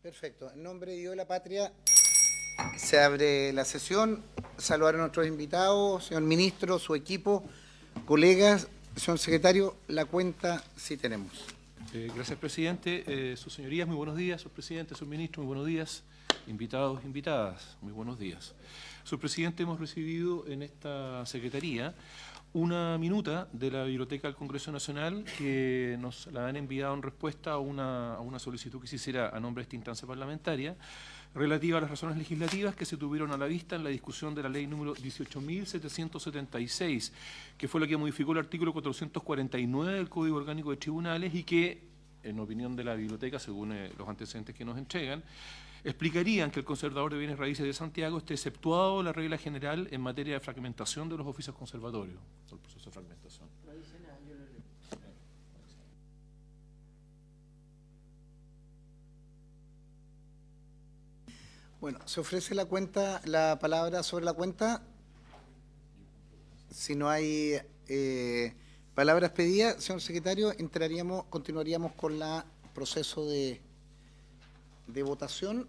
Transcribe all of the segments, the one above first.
Perfecto. En nombre de Dios de la Patria se abre la sesión. Saludar a nuestros invitados, señor ministro, su equipo, colegas, señor secretario. La cuenta sí tenemos. Gracias, presidente. Sus señorías, muy buenos días. Sus presidentes, sus ministros, muy buenos días. Invitados, invitadas, muy buenos días. Su presidente, hemos recibido en esta secretaría una minuta de la Biblioteca del Congreso Nacional que nos la han enviado en respuesta a una solicitud que se hiciera a nombre de esta instancia parlamentaria relativa a las razones legislativas que se tuvieron a la vista en la discusión de la ley número 18.776, que fue la que modificó el artículo 449 del Código Orgánico de Tribunales y que, en opinión de la biblioteca, según los antecedentes que nos entregan, explicarían que el conservador de bienes raíces de Santiago esté exceptuado de la regla general en materia de fragmentación de los oficios conservatorios, el proceso de fragmentación. Bueno, se ofrece la palabra sobre la cuenta. Si no hay palabras pedidas, señor secretario, continuaríamos con el proceso de votación.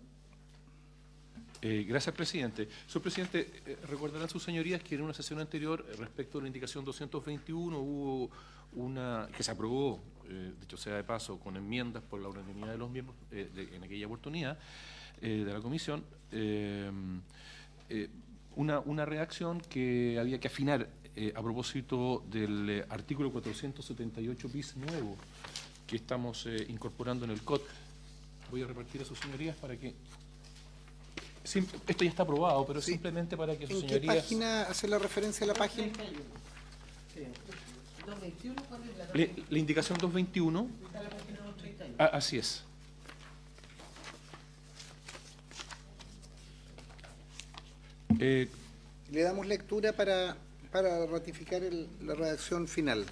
Gracias, presidente. Señor presidente, recordarán sus señorías que en una sesión anterior, respecto a la indicación 221, hubo una que se aprobó, dicho sea de paso, con enmiendas por la unanimidad de los miembros en aquella oportunidad de la comisión, una redacción que había que afinar a propósito del artículo 478 bis nuevo que estamos incorporando en el COT. Voy a repartir a sus señorías para que... Esto ya está aprobado, pero sí, simplemente para que sus señorías... ¿En qué página hace la referencia a la página? 221, ¿cuál es la página? La indicación 221. Está la página 231. Así es. Le damos lectura para ratificar la redacción final.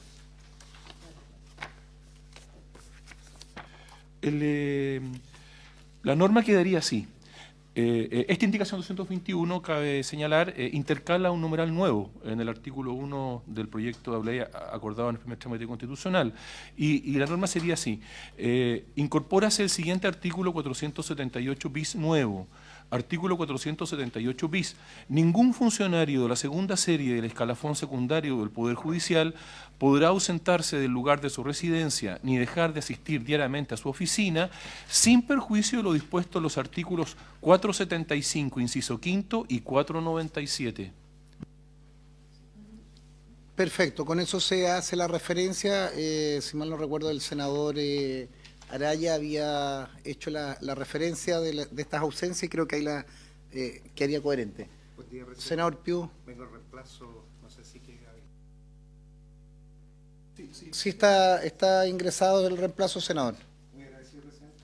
La norma quedaría así. Esta indicación 221, cabe señalar, intercala un numeral nuevo en el artículo 1 del proyecto de ley acordado en el primer trámite constitucional. Y la norma sería así. Incorpórase el siguiente artículo 478 bis nuevo. Artículo 478 bis. Ningún funcionario de la segunda serie del escalafón secundario del Poder Judicial podrá ausentarse del lugar de su residencia ni dejar de asistir diariamente a su oficina sin perjuicio de lo dispuesto en los artículos 475, inciso quinto, y 497. Perfecto, con eso se hace la referencia. Si mal no recuerdo, el senador Araya había hecho la referencia de estas ausencias y creo que ahí quedaría coherente. Senador Piu. Vengo al reemplazo, no sé si queda bien. Sí está ingresado el reemplazo, senador. Muy agradecido, presidente.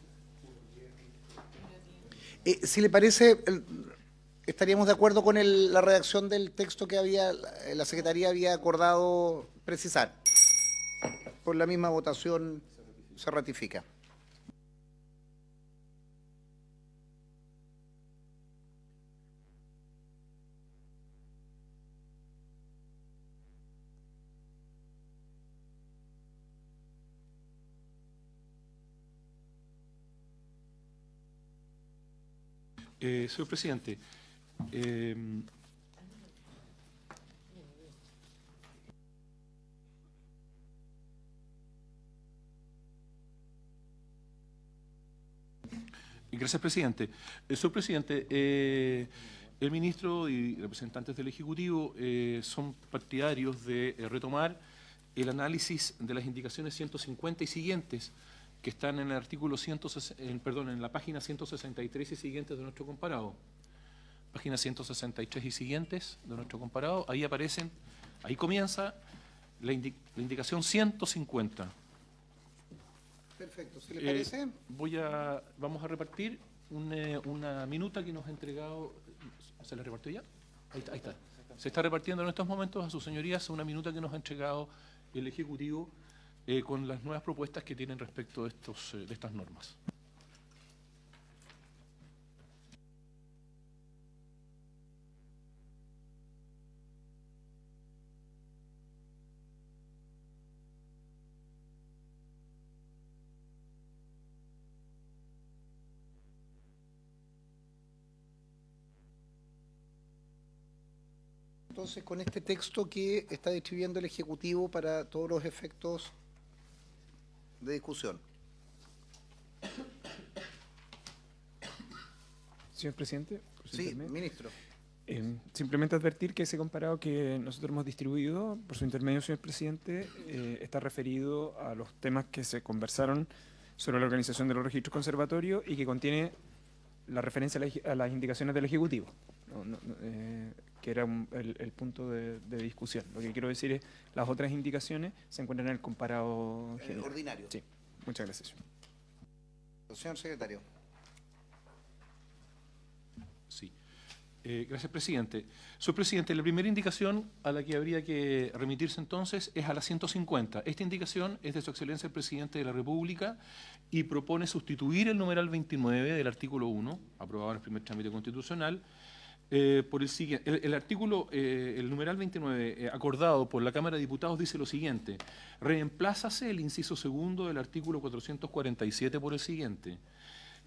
Si le parece, estaríamos de acuerdo con la redacción del texto que la Secretaría había acordado precisar. Por la misma votación se ratifica. Señor presidente, gracias, presidente. Señor presidente, el ministro y representantes del Ejecutivo son partidarios de retomar el análisis de las indicaciones 150 y siguientes que están en el artículo en la página 163 y siguientes de nuestro comparado. Página 163 y siguientes de nuestro comparado, ahí aparecen, ahí comienza la indicación 150. Perfecto, si le parece. Vamos a repartir una minuta que nos ha entregado. ¿Se la repartió ya? Ahí está. Se está repartiendo en estos momentos a sus señorías una minuta que nos ha entregado el Ejecutivo con las nuevas propuestas que tienen respecto de estas normas. entonces con este texto que está distribuyendo el Ejecutivo para todos los efectos de discusión. Señor presidente. por su Sí, intermedio. ministro. Simplemente advertir que ese comparado que nosotros hemos distribuido, por su intermedio, señor presidente, está referido a los temas que se conversaron sobre la organización de los registros conservatorios y que contiene la referencia a las indicaciones del Ejecutivo, que era el punto de discusión. Lo que quiero decir es las otras indicaciones se encuentran en el comparado general. Ordinario. Sí, muchas gracias. Señor secretario. Sí. Gracias, presidente. Señor presidente, la primera indicación a la que habría que remitirse entonces es a la 150. Esta indicación es de Su Excelencia el Presidente de la República y propone sustituir el numeral 29 del artículo 1, aprobado en el primer trámite constitucional, por el siguiente. El numeral 29 acordado por la Cámara de Diputados dice lo siguiente: reemplázase el inciso segundo del artículo 447 por el siguiente.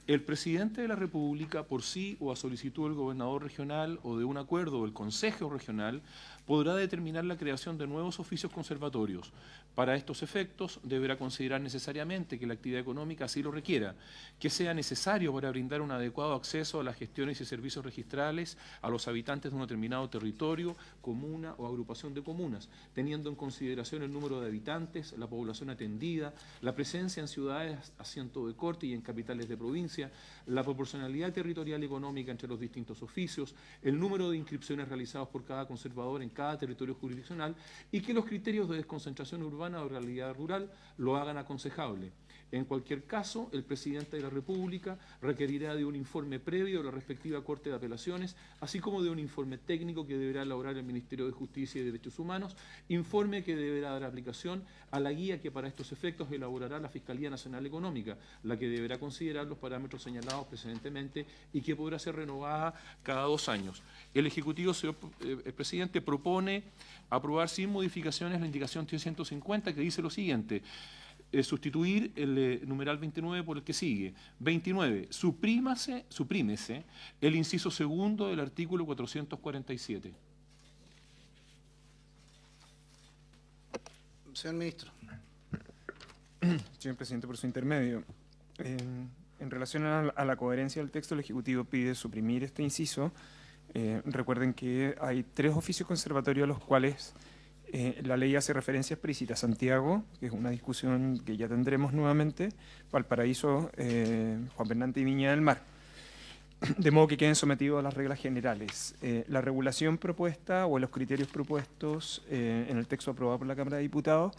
El presidente de la República, por sí o a solicitud del gobernador regional o de un acuerdo del Consejo Regional, podrá determinar la creación de nuevos oficios conservatorios. Para estos efectos, deberá considerar necesariamente que la actividad económica así lo requiera, que sea necesario para brindar un adecuado acceso a las gestiones y servicios registrales a los habitantes de un determinado territorio, comuna o agrupación de comunas, teniendo en consideración el número de habitantes, la población atendida, la presencia en ciudades asiento de corte y en capitales de provincia, la proporcionalidad territorial y económica entre los distintos oficios, el número de inscripciones realizadas por cada conservador en cada territorio jurisdiccional y que los criterios de desconcentración urbana o realidad rural lo hagan aconsejable. En cualquier caso, el presidente de la República requerirá de un informe previo de la respectiva Corte de Apelaciones, así como de un informe técnico que deberá elaborar el Ministerio de Justicia y Derechos Humanos, informe que deberá dar aplicación a la guía que para estos efectos elaborará la Fiscalía Nacional Económica, la que deberá considerar los parámetros señalados precedentemente y que podrá ser renovada cada 2 años. El Ejecutivo, señor presidente, propone aprobar sin modificaciones la indicación 150 que dice lo siguiente: sustituir el numeral 29 por el que sigue. 29. Suprímese el inciso segundo del artículo 447. Señor ministro. Señor presidente, por su intermedio. En relación a la coherencia del texto, el Ejecutivo pide suprimir este inciso. Recuerden que hay 3 oficios conservatorios a los cuales la ley hace referencia explícita: Santiago, que es una discusión que ya tendremos nuevamente, Valparaíso, Juan Fernández y Viña del Mar, de modo que queden sometidos a las reglas generales. La regulación propuesta o los criterios propuestos en el texto aprobado por la Cámara de Diputados,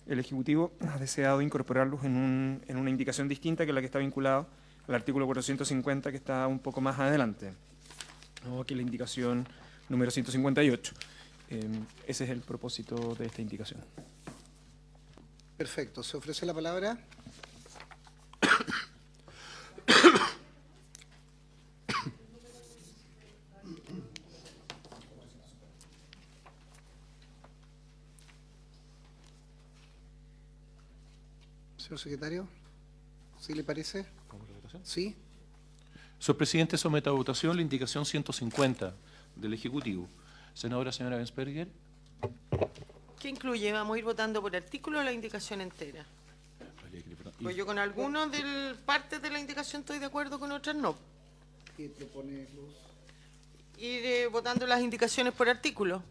el Ejecutivo ha deseado incorporarlos en una indicación distinta que la que está vinculada al artículo 450, que está un poco más adelante, ¿no? Que la indicación número 158. Ese es el propósito de esta indicación. Perfecto. ¿Se ofrece la palabra? Señor secretario, ¿sí le parece? ¿Vamos a la votación? ¿Sí? Señor presidente, somete a votación la indicación 150 del Ejecutivo. Señora Bensperger. ¿Qué incluye? Vamos a ir votando por artículo o la indicación entera. Pues yo con algunos partes de la indicación estoy de acuerdo, con otras no. ¿Qué propone Luz? Ir votando las indicaciones por artículo.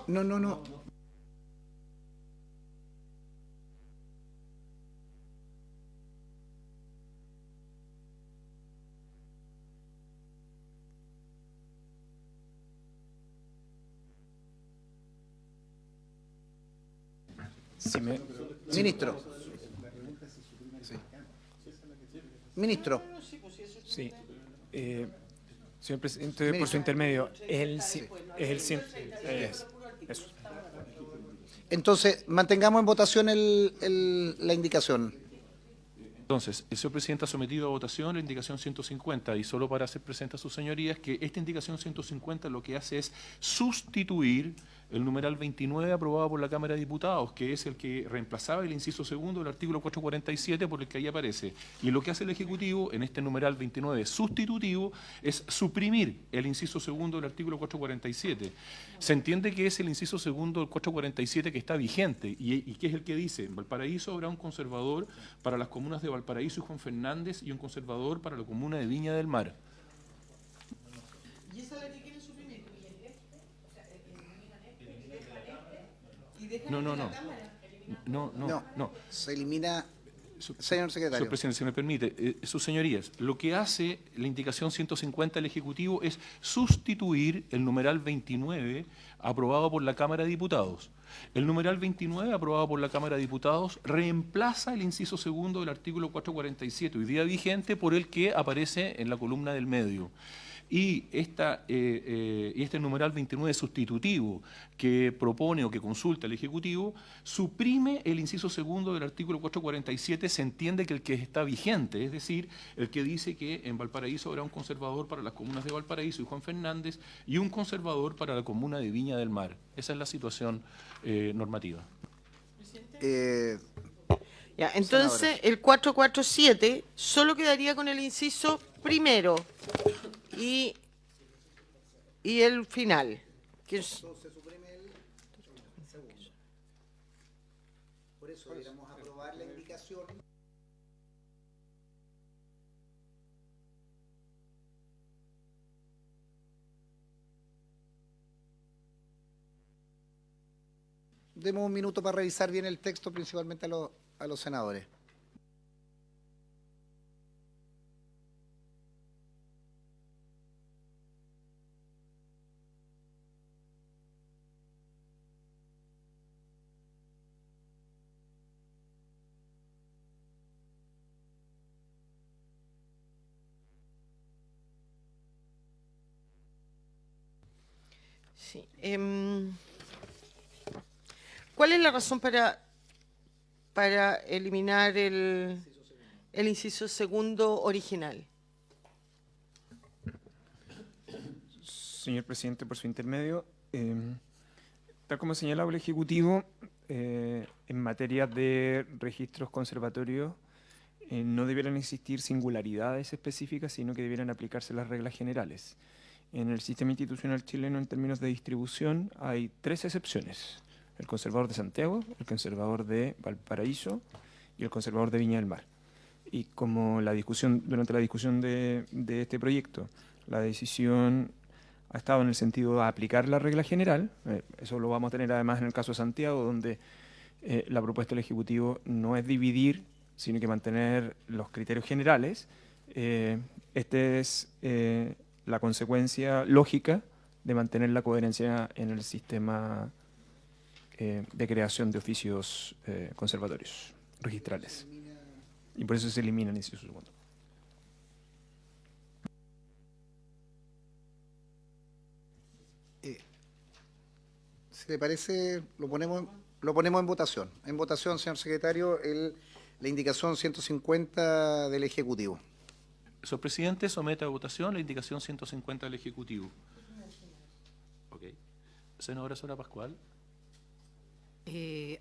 No. Ministro. Sí. Ministro. Sí. Señor presidente, por su intermedio, es el 100. Eso. Entonces, mantengamos en votación la indicación. Entonces, el señor presidente ha sometido a votación la indicación 150 y solo para hacer presente a sus señorías que esta indicación 150 lo que hace es sustituir el numeral 29 aprobado por la Cámara de Diputados, que es el que reemplazaba el inciso segundo del artículo 447 por el que ahí aparece. Y lo que hace el Ejecutivo en este numeral 29 sustitutivo es suprimir el inciso segundo del artículo 447. Se entiende que es el inciso segundo del 447 que está vigente y que es el que dice: en Valparaíso habrá un conservador para las comunas de Valparaíso y Juan Fernández y un conservador para la comuna de Viña del Mar. ¿Y esa es la que quieren suprimir? No. Se elimina, señor Señor secretario. presidente, si me permite, sus señorías, lo que hace la indicación 150 del Ejecutivo es sustituir el numeral 29 aprobado por la Cámara de Diputados. El numeral 29 aprobado por la Cámara de Diputados reemplaza el inciso segundo del artículo 447, hoy día vigente, por el que aparece en la columna del medio. Y este numeral 29 sustitutivo que propone o que consulta el Ejecutivo suprime el inciso segundo del artículo 447, se entiende que el que está vigente, es decir, el que dice que en Valparaíso habrá un conservador para las comunas de Valparaíso y Juan Fernández y un conservador para la comuna de Viña del Mar. Esa es la situación normativa. Ya, entonces el 447 solo quedaría con el inciso primero y el final. Que es, Se suprime el segundo. Por eso deberíamos aprobar la indicación. Demos un minuto para revisar bien el texto, principalmente a los senadores. sí, ¿cuál es la razón para eliminar el inciso segundo original? Señor presidente, por su intermedio, tal como señalaba el Ejecutivo, en materia de registros conservatorios no debieran existir singularidades específicas, sino que debieran aplicarse las reglas generales. En el sistema institucional chileno, en términos de distribución, hay 3 excepciones: el conservador de Santiago, el conservador de Valparaíso y el conservador de Viña del Mar. Y como durante la discusión de este proyecto, la decisión ha estado en el sentido de aplicar la regla general, eso lo vamos a tener además en el caso de Santiago, donde la propuesta del Ejecutivo no es dividir, sino que mantener los criterios generales. Esta es la consecuencia lógica de mantener la coherencia en el sistema de creación de oficios conservatorios registrales. Y por eso se elimina el inciso segundo. Si le parece, lo ponemos en votación. En votación, señor secretario, la indicación 150 del Ejecutivo. Señor presidente, somete a votación la indicación 150 del Ejecutivo. Ok. Senadora Sora Pascual.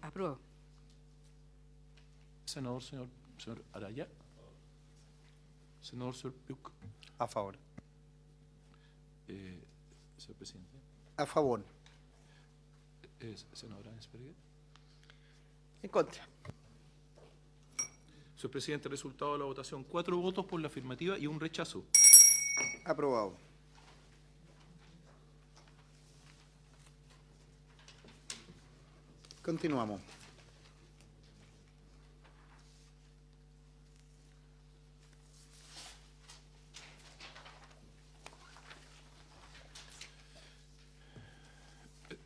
Apruebo. Senador, señor Araya. Senador, señor Piuk. A favor. Señor presidente. A favor. Senadora Ensperger. En contra. Señor presidente, resultado de la votación: 4 votos por la afirmativa y un rechazo. Aprobado. Continuamos.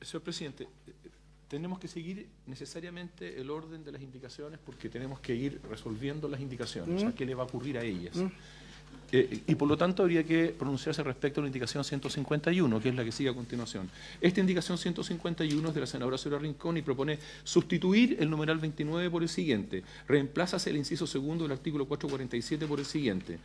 Señor presidente, tenemos que seguir necesariamente el orden de las indicaciones porque tenemos que ir resolviendo las indicaciones, o sea, qué le va a ocurrir a ellas. Y por lo tanto habría que pronunciarse respecto a la indicación 151, que es la que sigue a continuación. Esta indicación 151 es de la senadora Zoraida Rincón y propone sustituir el numeral 29 por el siguiente. Reemplázase el inciso segundo del artículo 447 por el siguiente.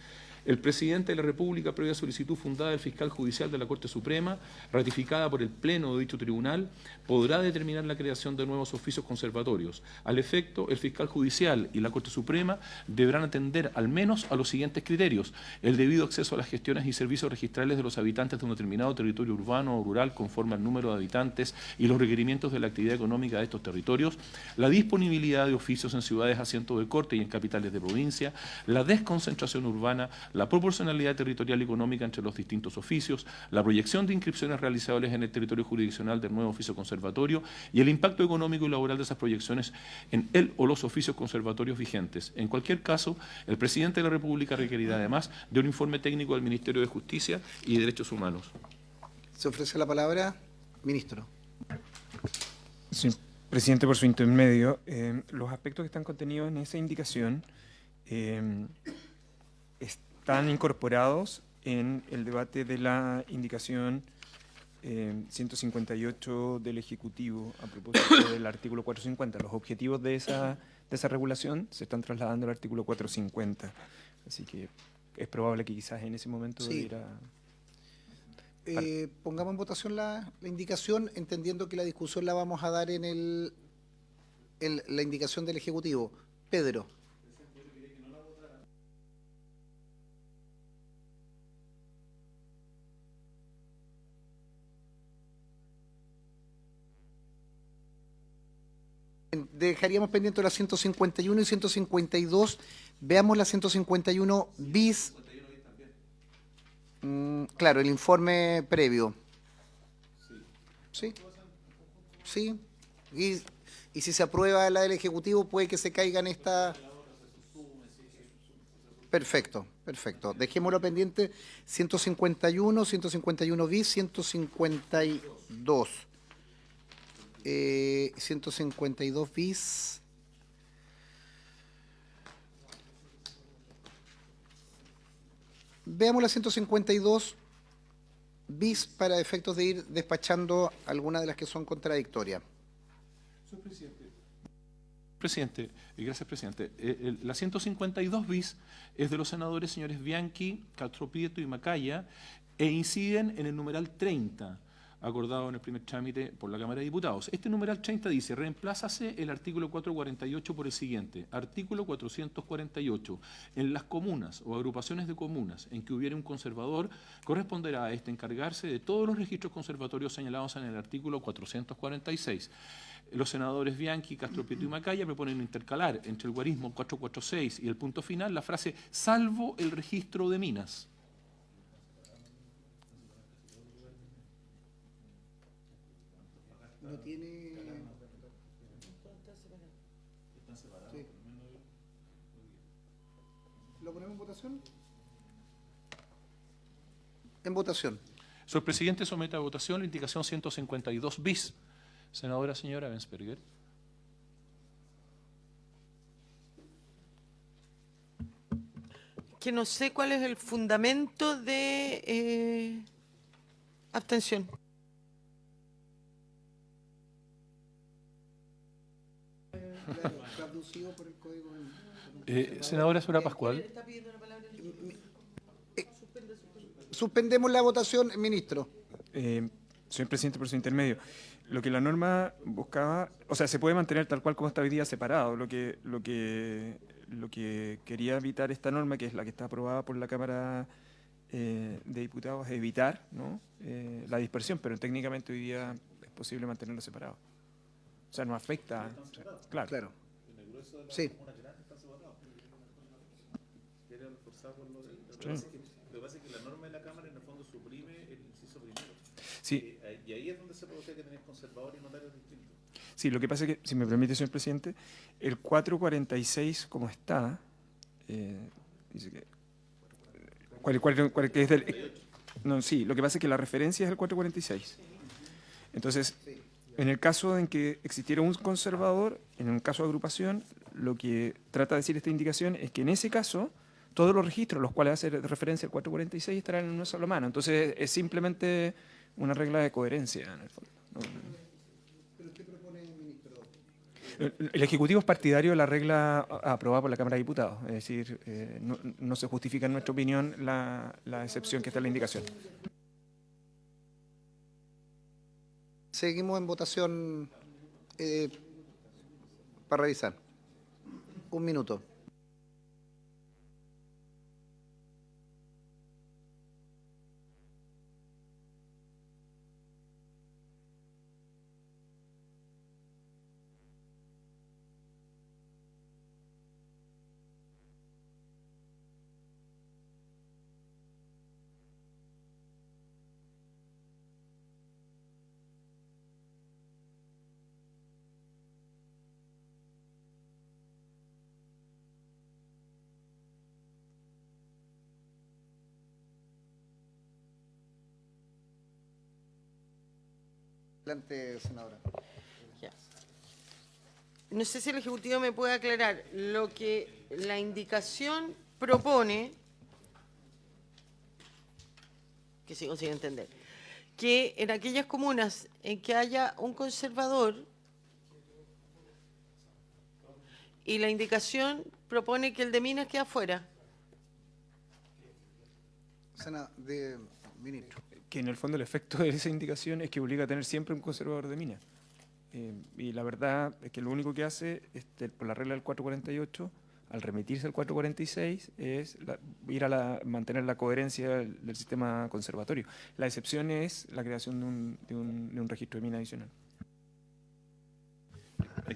El presidente de la República, previa solicitud fundada del fiscal judicial de la Corte Suprema, ratificada por el Pleno de dicho tribunal, podrá determinar la creación de nuevos oficios conservatorios. Al efecto, el fiscal judicial y la Corte Suprema deberán atender al menos a los siguientes criterios: el debido acceso a las gestiones y servicios registrales de los habitantes de un determinado territorio urbano o rural conforme al número de habitantes y los requerimientos de la actividad económica de estos territorios, la disponibilidad de oficios en ciudades asiento de corte y en capitales de provincia, la desconcentración urbana, la proporcionalidad territorial y económica entre los distintos oficios, la proyección de inscripciones realizables en el territorio jurisdiccional del nuevo oficio conservatorio y el impacto económico y laboral de esas proyecciones en el o los oficios conservatorios vigentes. En cualquier caso, el presidente de la República requerirá además de un informe técnico del Ministerio de Justicia y Derechos Humanos. Se ofrece la palabra, ministro. Sí, presidente, por su intermedio, los aspectos que están contenidos en esa indicación están incorporados en el debate de la indicación 158 del Ejecutivo a propósito del artículo 450. Los objetivos de esa regulación se están trasladando al artículo 450. Así que es probable que quizás en ese momento Sí. debiera... Pongamos en votación la indicación, entendiendo que la discusión la vamos a dar en la indicación del Ejecutivo. Pedro. Dejaríamos pendiente la 151 y 152. Veamos la 151 bis. Claro, el informe previo. Sí. Sí. Y si se aprueba la del Ejecutivo, puede que se caiga en esta. Perfecto, perfecto. Dejémoslo pendiente. 151, 151 bis, 152. 152 bis. Veamos la 152 bis para efectos de ir despachando algunas de las que son contradictorias. Señor Presidente, gracias, presidente. La 152 bis es de los senadores señores Bianchi, Castro Prieto y Macaya e inciden en el numeral 30, acordado en el primer trámite por la Cámara de Diputados. Este numeral 30 dice: reemplázase el artículo 448 por el siguiente. Artículo 448. En las comunas o agrupaciones de comunas en que hubiere un conservador, corresponderá a este encargarse de todos los registros conservatorios señalados en el artículo 446. Los senadores Bianchi, Castro Prieto y Macaya proponen intercalar entre el guarismo 446 y el punto final la frase salvo el registro de minas. No tiene. Sí. ¿Lo ponemos en votación? En votación. Señor presidente, somete a votación la indicación 152 bis. Senadora señora Bensperger. Que no sé cuál es el fundamento de abstención. Traducido por el código. Senadora Sora Pascual. Suspendemos la votación, ministro. Señor presidente, por su intermedio, lo que la norma buscaba, o sea, se puede mantener tal cual como está hoy día separado. Lo que quería evitar esta norma, que es la que está aprobada por la Cámara de Diputados, es evitar, ¿no?, la dispersión, pero técnicamente hoy día es posible mantenerlo separado. O sea, no afecta. O sea, claro. Claro. Sí. Lo que pasa es que la norma de la Cámara en el fondo suprime el inciso primero. Sí. Y ahí es donde se produce que tenés conservadores y notarios distintos. Sí, lo que pasa es que, si me permite, señor presidente, el 446 como está, dice que... ¿Cuál que es del, no, sí, lo que pasa es que la referencia es el 446. Entonces, en el caso en que existiera un conservador, en un caso de agrupación, lo que trata de decir esta indicación es que en ese caso todos los registros a los cuales hace referencia el 446 estarán en una sola mano. Entonces es simplemente una regla de coherencia en el fondo. ¿Pero qué propone el ministro? El Ejecutivo es partidario de la regla aprobada por la Cámara de Diputados, es decir, no se justifica en nuestra opinión la excepción que está en la indicación. Seguimos en votación para revisar. Un minuto. Adelante, senadora. Ya. No sé si el Ejecutivo me puede aclarar lo que la indicación propone, que sigo sin entender, que en aquellas comunas en que haya un conservador y la indicación propone que el de Minas quede afuera. Ministro. Que en el fondo el efecto de esa indicación es que obliga a tener siempre un conservador de minas. Y la verdad es que lo único que hace, por la regla del 448, al remitirse al 446, es mantener la coherencia del sistema conservatorio. La excepción es la creación de un registro de mina adicional.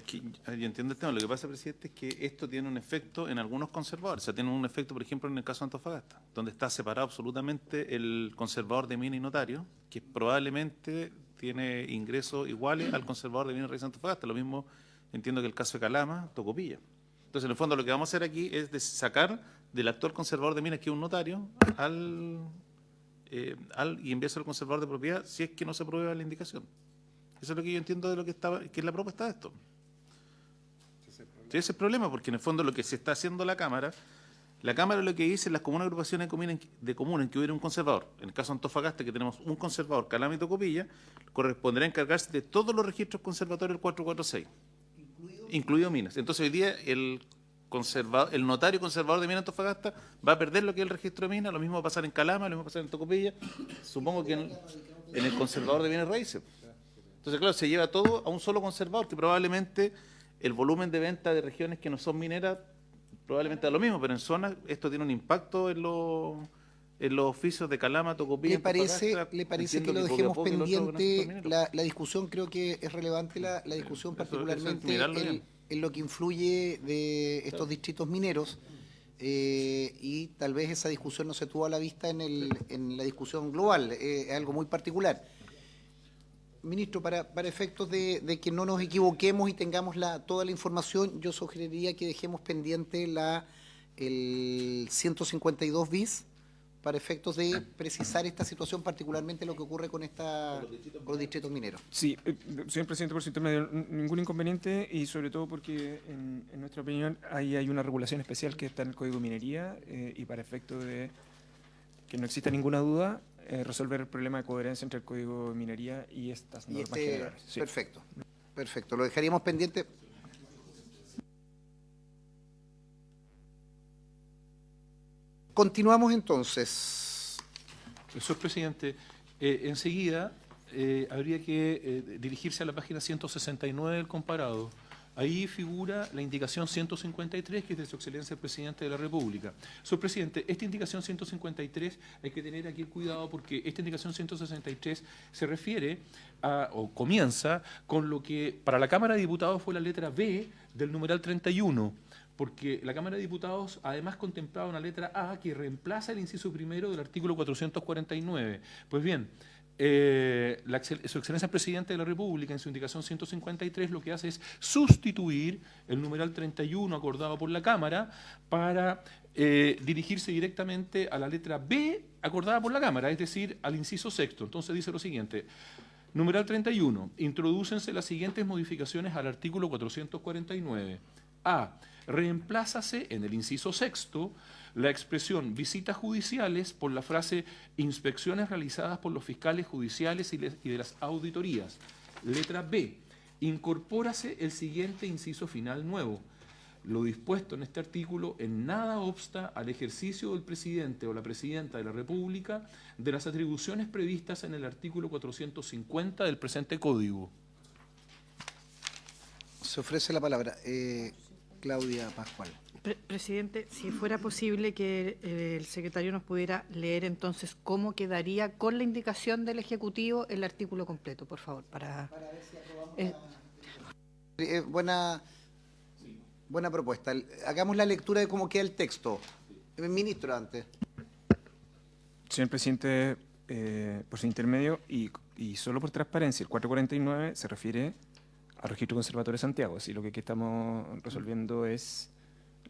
Yo entiendo el tema. Lo que pasa, presidente, es que esto tiene un efecto en algunos conservadores. O sea, tiene un efecto, por ejemplo, en el caso de Antofagasta, donde está separado absolutamente el conservador de mina y notario, que probablemente tiene ingresos iguales al conservador de mina y rey de Antofagasta. Lo mismo entiendo que el caso de Calama, Tocopilla. Entonces, en el fondo, lo que vamos a hacer aquí es sacar del actual conservador de minas, que es un notario, y enviarse al conservador de propiedad si es que no se aprueba la indicación. Eso es lo que yo entiendo de lo que es la propuesta de esto. Ese es el problema, porque en el fondo lo que se está haciendo la Cámara lo que dice en las comunas agrupaciones de comunas en que hubiera un conservador, en el caso de Antofagasta, que tenemos un conservador, Calama y Tocopilla, corresponderá encargarse de todos los registros conservatorios del 446, incluido Minas. Entonces hoy día el notario conservador de Minas Antofagasta va a perder lo que es el registro de Minas, lo mismo va a pasar en Calama, lo mismo va a pasar en Tocopilla, supongo que en el conservador de bienes raíces. Entonces, claro, se lleva todo a un solo conservador, que probablemente el volumen de venta de regiones que no son mineras probablemente da lo mismo, pero en zonas esto tiene un impacto en los oficios de Calama, Tocopilla. ¿Le parece que lo dejemos pendiente la discusión? Creo que es relevante la discusión, particularmente en lo que influye de estos distritos mineros, y tal vez esa discusión no se tuvo a la vista en la discusión global, es algo muy particular. Ministro, para efectos de que no nos equivoquemos y tengamos toda la información, yo sugeriría que dejemos pendiente el 152 bis para efectos de precisar esta situación, particularmente lo que ocurre con los distritos mineros. Sí, señor presidente, por su intermedio, ningún inconveniente, y sobre todo porque en nuestra opinión ahí hay una regulación especial que está en el Código de Minería, y para efectos de que no exista ninguna duda, resolver el problema de coherencia entre el Código de Minería y estas normas generales. Sí. Perfecto, lo dejaríamos pendiente. Continuamos entonces. Señor presidente, enseguida habría que dirigirse a la página 169 del comparado. Ahí figura la indicación 153, que es de su excelencia el presidente de la República. Señor presidente, esta indicación 153 hay que tener aquí el cuidado, porque esta indicación 163 se refiere o comienza con lo que para la Cámara de Diputados fue la letra B del numeral 31, porque la Cámara de Diputados además contemplaba una letra A que reemplaza el inciso primero del artículo 449. Pues bien, su excelencia el presidente de la República, en su indicación 153, lo que hace es sustituir el numeral 31 acordado por la Cámara para dirigirse directamente a la letra B acordada por la Cámara, es decir, al inciso sexto. Entonces dice lo siguiente: numeral 31, introdúcense las siguientes modificaciones al artículo 449. A. Reemplázase en el inciso sexto la expresión visitas judiciales por la frase inspecciones realizadas por los fiscales judiciales y de las auditorías. Letra B. Incorpórase el siguiente inciso final nuevo. Lo dispuesto en este artículo en nada obsta al ejercicio del presidente o la presidenta de la República de las atribuciones previstas en el artículo 450 del presente Código. Se ofrece la palabra. Claudia Pascual. Presidente, si fuera posible que el secretario nos pudiera leer entonces cómo quedaría con la indicación del Ejecutivo el artículo completo, por favor, para ver si aprobamos. Buena propuesta. Hagamos la lectura de cómo queda el texto. Ministro, antes. Señor presidente, por su intermedio y solo por transparencia, el 449 se refiere al registro conservatorio de Santiago. Así lo que aquí estamos resolviendo es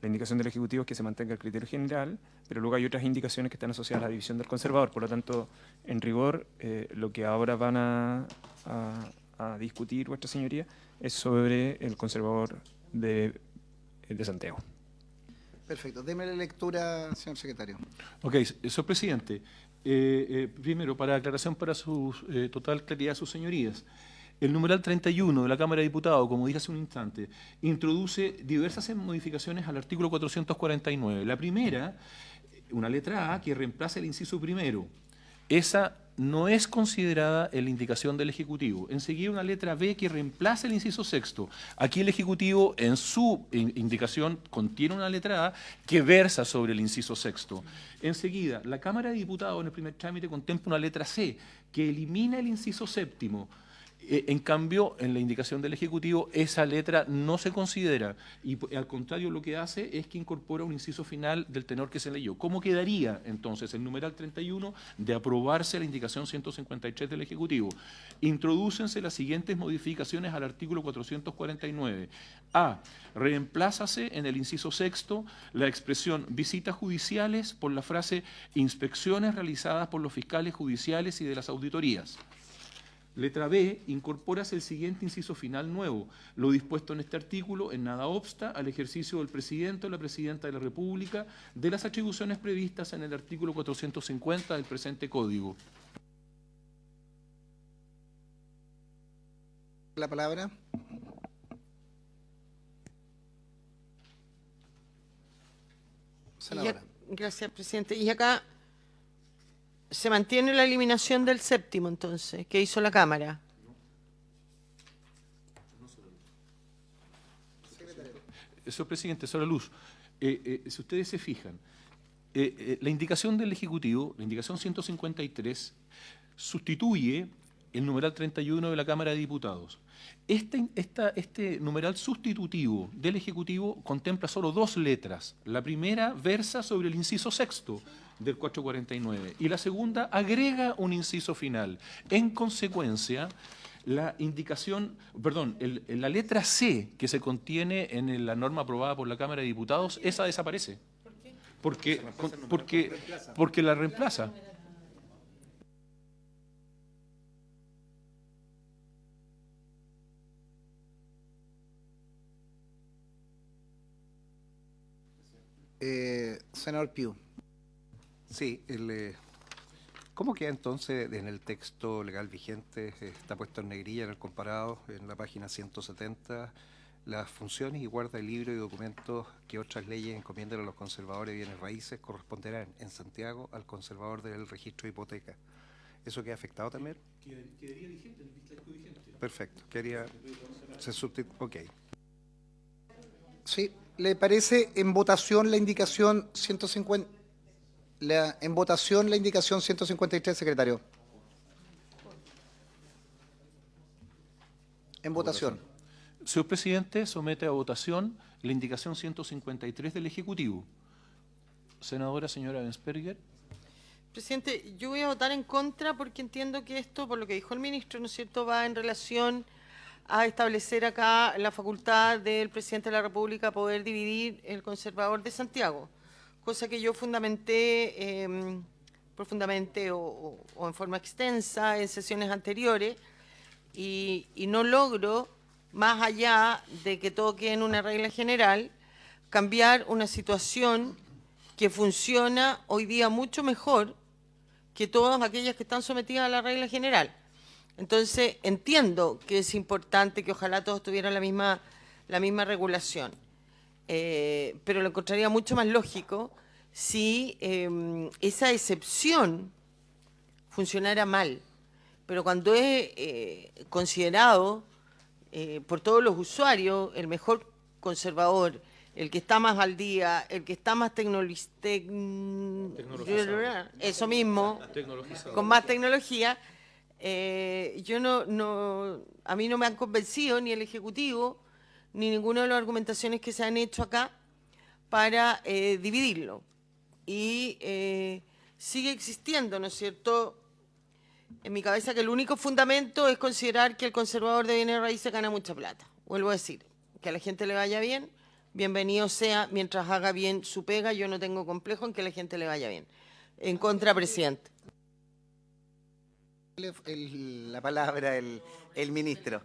la indicación del Ejecutivo es que se mantenga el criterio general, pero luego hay otras indicaciones que están asociadas a la división del conservador. Por lo tanto, en rigor, lo que ahora van a discutir vuestra señoría es sobre el conservador de Santiago. Perfecto. Deme la lectura, señor secretario. Ok, señor presidente. Primero, para aclaración para su total claridad, sus señorías. El numeral 31 de la Cámara de Diputados, como dije hace un instante, introduce diversas modificaciones al artículo 449. La primera, una letra A que reemplaza el inciso primero. Esa no es considerada en la indicación del Ejecutivo. Enseguida una letra B que reemplaza el inciso sexto. Aquí el Ejecutivo en su indicación contiene una letra A que versa sobre el inciso sexto. Enseguida, la Cámara de Diputados en el primer trámite contempla una letra C que elimina el inciso séptimo. En cambio, en la indicación del Ejecutivo, esa letra no se considera y al contrario lo que hace es que incorpora un inciso final del tenor que se leyó. ¿Cómo quedaría entonces el numeral 31 de aprobarse la indicación 153 del Ejecutivo? Introdúcense las siguientes modificaciones al artículo 449. A. Reemplázase en el inciso sexto la expresión visitas judiciales por la frase inspecciones realizadas por los fiscales judiciales y de las auditorías. Letra B, incorporas el siguiente inciso final nuevo. Lo dispuesto en este artículo en nada obsta al ejercicio del presidente o la presidenta de la República de las atribuciones previstas en el artículo 450 del presente Código. La palabra. Senadora. Gracias, presidente. Y acá se mantiene la eliminación del séptimo, entonces, que hizo la Cámara. Señor presidente, señora Luz, si ustedes se fijan, la indicación del Ejecutivo, la indicación 153, sustituye el numeral 31 de la Cámara de Diputados. Este numeral sustitutivo del Ejecutivo contempla solo dos letras. La primera versa sobre el inciso sexto del 449 y la segunda agrega un inciso final. En consecuencia, la indicación, perdón, la letra C que se contiene en la norma aprobada por la Cámara de Diputados, esa desaparece. ¿Por qué? Porque la reemplaza. Senador Piu. Sí, ¿cómo queda entonces en el texto legal vigente? Está puesto en negrilla en el comparado, en la página 170, las funciones y guarda de libros y documentos que otras leyes encomiendan a los conservadores de bienes raíces corresponderán en Santiago al conservador del registro de hipoteca. ¿Eso queda afectado también? Quedaría vigente, el texto vigente. Perfecto, ok. Sí, ¿le parece en votación la indicación 150? En votación la indicación 153, secretario. En votación. Señor presidente, somete a votación la indicación 153 del Ejecutivo. Senadora, señora Bensperger. Presidente, yo voy a votar en contra porque entiendo que esto, por lo que dijo el ministro, ¿no es cierto?, va en relación a establecer acá la facultad del presidente de la República a poder dividir el conservador de Santiago, cosa que yo fundamenté profundamente o en forma extensa en sesiones anteriores y no logro más allá de que todo quede en una regla general, cambiar una situación que funciona hoy día mucho mejor que todas aquellas que están sometidas a la regla general. Entonces, entiendo que es importante que ojalá todos tuvieran la misma regulación, pero lo encontraría mucho más lógico si esa excepción funcionara mal. Pero cuando es considerado por todos los usuarios el mejor conservador, el que está más al día, el que está más eso mismo, con más tecnología, a mí no me han convencido ni el Ejecutivo ni ninguna de las argumentaciones que se han hecho acá para dividirlo. Y sigue existiendo, ¿no es cierto?, en mi cabeza que el único fundamento es considerar que el conservador de bienes raíces gana mucha plata. Vuelvo a decir, que a la gente le vaya bien, bienvenido sea, mientras haga bien su pega, yo no tengo complejo en que a la gente le vaya bien. En contra, presidente. La palabra el ministro.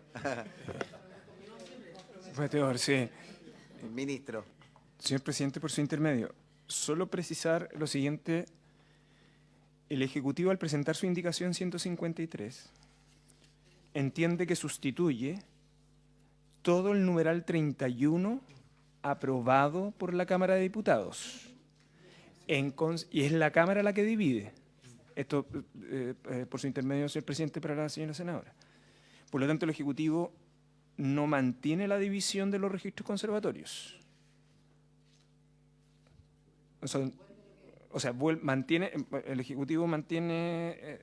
Veteador, sí. El ministro. Señor presidente, por su intermedio, solo precisar lo siguiente. El Ejecutivo, al presentar su indicación 153, entiende que sustituye todo el numeral 31 aprobado por la Cámara de Diputados. Y es la Cámara la que divide. Esto, por su intermedio, señor presidente, para la señora senadora. Por lo tanto, el Ejecutivo no mantiene la división de los registros conservatorios. El Ejecutivo mantiene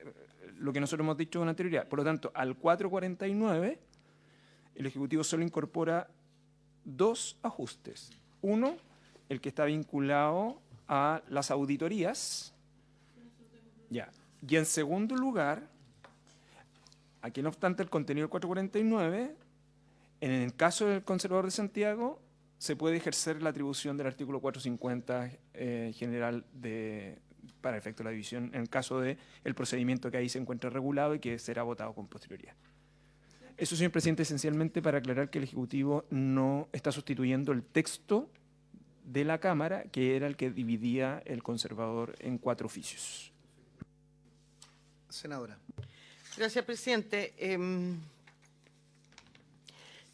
lo que nosotros hemos dicho con anterioridad. Por lo tanto, al 449, el Ejecutivo solo incorpora dos ajustes. Uno, el que está vinculado a las auditorías. Ya. Y en segundo lugar, aquí no obstante el contenido del 449, en el caso del conservador de Santiago, se puede ejercer la atribución del artículo 450 general para efecto de la división en el caso del procedimiento que ahí se encuentra regulado y que será votado con posterioridad. Eso, señor presidente, esencialmente para aclarar que el Ejecutivo no está sustituyendo el texto de la Cámara, que era el que dividía el conservador en 4 oficios. Senadora. Gracias, presidente.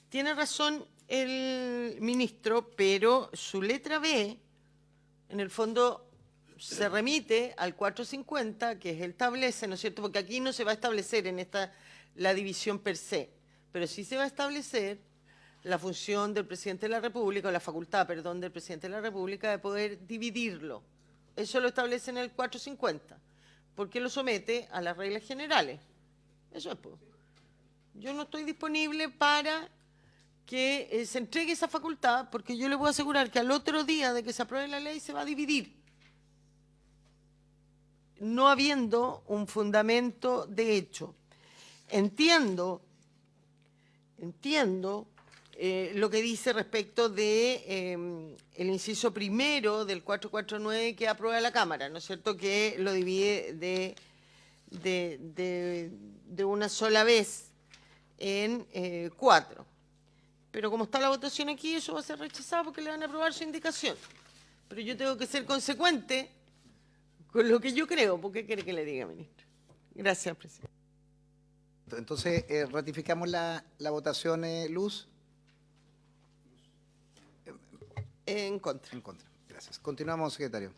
Tiene razón el ministro, pero su letra B, en el fondo, se remite al 450, que es el establece, ¿no es cierto? Porque aquí no se va a establecer en esta la división per se, pero sí se va a establecer la función del presidente de la República, o la facultad, perdón, del presidente de la República de poder dividirlo. Eso lo establece en el 450, porque lo somete a las reglas generales. Eso es, pues. Yo no estoy disponible para que se entregue esa facultad, porque yo le voy a asegurar que al otro día de que se apruebe la ley se va a dividir, no habiendo un fundamento de hecho. Entiendo lo que dice respecto de el inciso primero del 449 que aprueba la Cámara, ¿no es cierto?, que lo divide de una sola vez en 4. Pero como está la votación aquí, eso va a ser rechazado porque le van a aprobar su indicación. Pero yo tengo que ser consecuente con lo que yo creo. ¿Por qué quiere que le diga, ministro? Gracias, presidente. Entonces, ratificamos la votación, Luz. En contra. En contra. Gracias. Continuamos, secretario.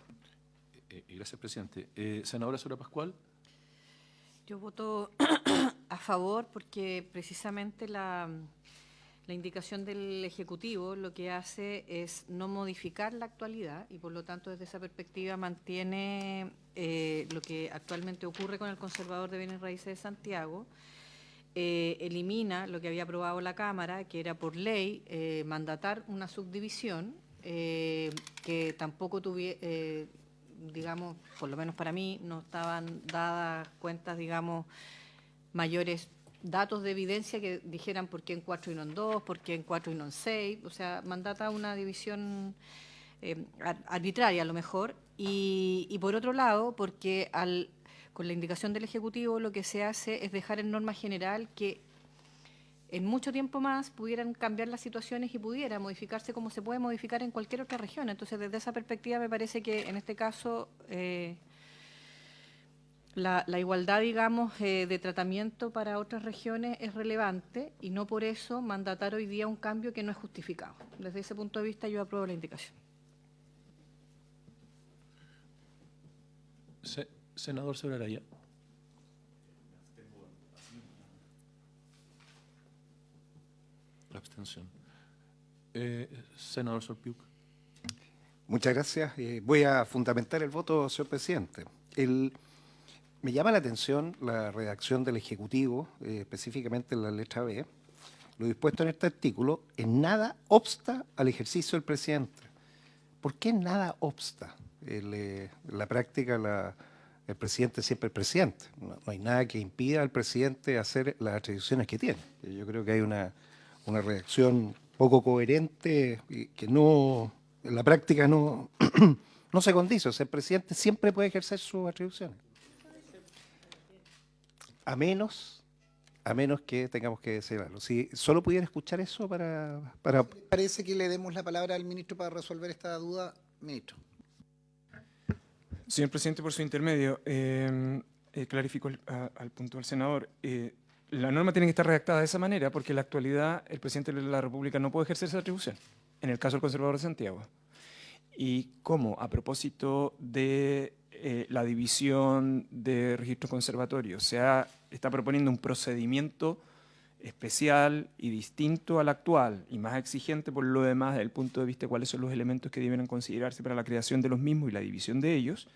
Gracias, presidente. Senadora Sura Pascual. Yo voto a favor porque precisamente la indicación del Ejecutivo lo que hace es no modificar la actualidad y por lo tanto desde esa perspectiva mantiene lo que actualmente ocurre con el conservador de bienes raíces de Santiago, elimina lo que había aprobado la Cámara, que era por ley mandatar una subdivisión que tampoco tuviera, digamos, por lo menos para mí, no estaban dadas cuentas, digamos, mayores datos de evidencia que dijeran por qué en 4 y no en 2, por qué en 4 y no en 6, o sea, mandata una división arbitraria a lo mejor, y por otro lado, porque con la indicación del Ejecutivo lo que se hace es dejar en norma general que en mucho tiempo más pudieran cambiar las situaciones y pudiera modificarse como se puede modificar en cualquier otra región. Entonces, desde esa perspectiva, me parece que en este caso la igualdad, digamos, de tratamiento para otras regiones es relevante y no por eso mandatar hoy día un cambio que no es justificado. Desde ese punto de vista, yo apruebo la indicación. Senador Araya. La abstención. Senador Solpiuk. Muchas gracias. Voy a fundamentar el voto, señor presidente. Me llama la atención la redacción del Ejecutivo, específicamente en la letra B. Lo dispuesto en este artículo en nada obsta al ejercicio del presidente. ¿Por qué nada obsta? En la práctica, el presidente siempre es presidente. No hay nada que impida al presidente hacer las atribuciones que tiene. Yo creo que hay una redacción poco coherente y que no, en la práctica no, no se condice. O sea, el presidente siempre puede ejercer sus atribuciones. A menos que tengamos que decirlo. Si solo pudiera escuchar eso para... Parece que le demos la palabra al ministro para resolver esta duda. Ministro. Señor presidente, por su intermedio, clarifico al punto del senador. La norma tiene que estar redactada de esa manera porque en la actualidad el presidente de la República no puede ejercer esa atribución, en el caso del conservador de Santiago. Y como a propósito de la división de registros conservatorios está proponiendo un procedimiento especial y distinto al actual y más exigente por lo demás desde el punto de vista de cuáles son los elementos que deben considerarse para la creación de los mismos y la división de ellos,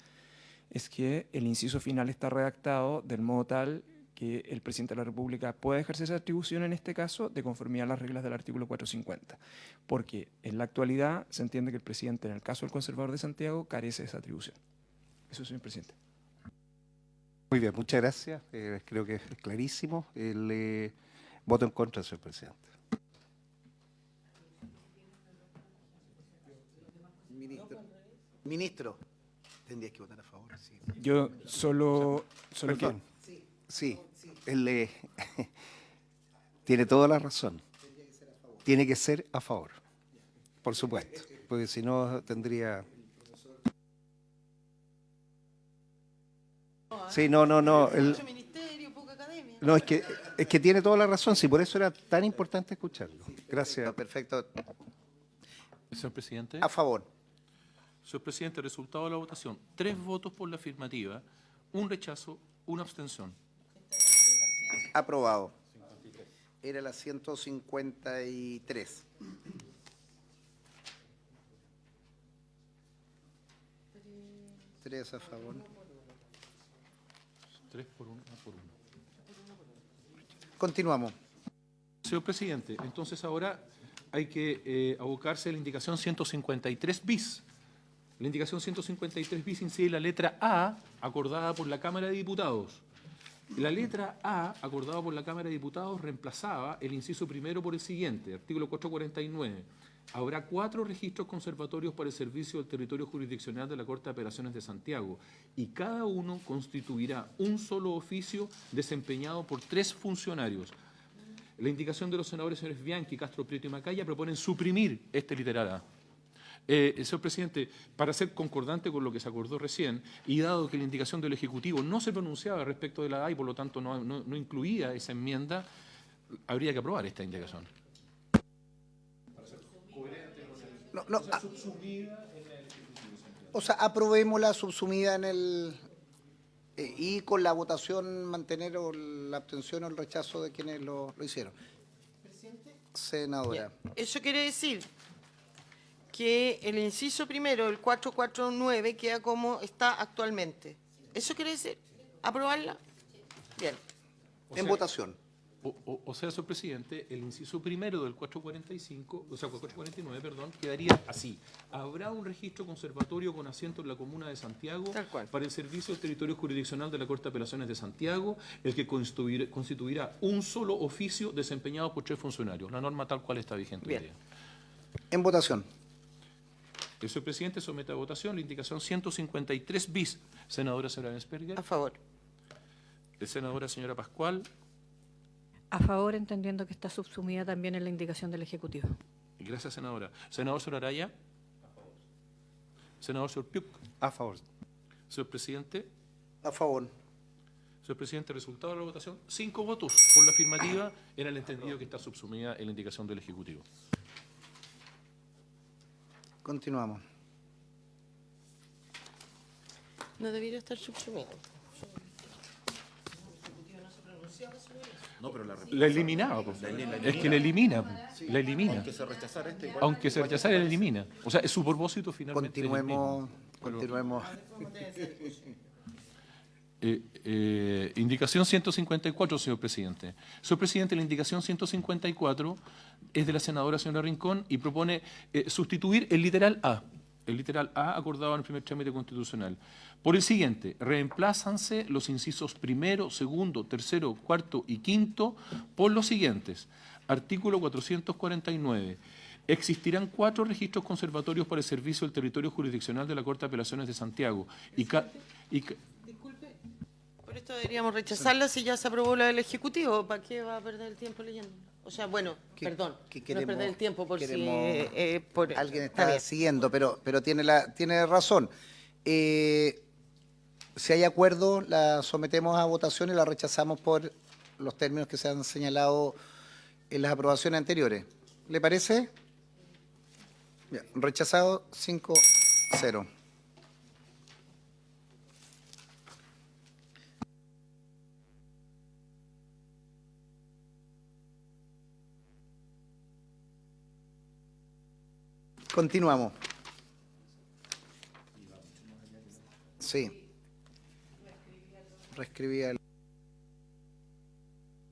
es que el inciso final está redactado del modo tal que el presidente de la República pueda ejercer esa atribución en este caso de conformidad a las reglas del artículo 450, porque en la actualidad se entiende que el presidente, en el caso del conservador de Santiago, carece de esa atribución. Eso, señor presidente. Muy bien, muchas gracias. Creo que es clarísimo. Voto en contra, señor presidente. Ministro, tendrías que votar a favor. Sí. Yo solo Perdón. Sí, él tiene toda la razón. Tiene que ser a favor, por supuesto, porque si no tendría... Sí, no. Mucho ministerio, poca academia. No, es que tiene toda la razón, sí, por eso era tan importante escucharlo. Gracias. Perfecto. Señor presidente. A favor. Señor presidente, resultado de la votación. 3 votos por la afirmativa, 1 rechazo, 1 abstención. Aprobado. Era la 153. Tres a favor. 3 por 1, por 1. Continuamos. Señor presidente, entonces ahora hay que abocarse a la indicación 153 bis. La indicación 153 bis incide la letra A, acordada por la Cámara de Diputados. La letra A, acordada por la Cámara de Diputados, reemplazaba el inciso primero por el siguiente, artículo 449. Habrá 4 registros conservatorios para el servicio del territorio jurisdiccional de la Corte de Apelaciones de Santiago y cada uno constituirá un solo oficio desempeñado por 3 funcionarios. La indicación de los senadores señores Bianchi, Castro Prieto y Macaya proponen suprimir este literal A. Señor presidente, para ser concordante con lo que se acordó recién, y dado que la indicación del Ejecutivo no se pronunciaba respecto de la A y por lo tanto no incluía esa enmienda, habría que aprobar esta indicación. O sea, aprobémosla subsumida en el... y con la votación mantener la abstención o el rechazo de quienes lo hicieron. Senadora. Eso quiere decir que el inciso primero, el 449, queda como está actualmente. ¿Eso quiere decir? ¿Aprobarla? Bien. En votación. O sea, señor presidente, el inciso primero del 445, o sea, 449, perdón, quedaría así. Habrá un registro conservatorio con asiento en la comuna de Santiago para el servicio del territorio jurisdiccional de la Corte de Apelaciones de Santiago, el que constituirá un solo oficio desempeñado por 3 funcionarios. La norma tal cual está vigente hoy día. En votación. El señor presidente somete a votación la indicación 153 bis. Senadora Ravensperger. A favor. Senadora señora Pascual. A favor, entendiendo que está subsumida también en la indicación del Ejecutivo. Gracias, senadora. Senador Soraraya. Senador Sorpiuk. A favor. Señor presidente. A favor. Señor presidente, resultado de la votación, 5 votos por la afirmativa en el entendido que está subsumida en la indicación del Ejecutivo. Continuamos. No debiera estar subsumido. No, pero la La eliminaba, pues. Es que la elimina, pues. La elimina. que se rechazara este igual. Aunque se rechazara, la elimina. O sea, su propósito finalmente es el mismo. Continuemos. Indicación 154, señor presidente. Señor presidente, la indicación 154 es de la senadora señora Rincón y propone sustituir el literal A acordado en el primer trámite constitucional, por el siguiente: reemplázanse los incisos primero, segundo, tercero, cuarto y quinto por los siguientes. Artículo 449. Existirán 4 registros conservatorios para el servicio del territorio jurisdiccional de la Corte de Apelaciones de Santiago. Disculpe, por esto deberíamos rechazarla si ya se aprobó la del Ejecutivo. ¿Para qué va a perder el tiempo leyendo? O sea, bueno, perdón, que no es perder el tiempo por si... alguien está está bien. siguiendo, pero tiene razón. Si hay acuerdo, la sometemos a votación y la rechazamos por los términos que se han señalado en las aprobaciones anteriores. ¿Le parece? Bien, rechazado 5-0. Continuamos. Sí. Reescribía el...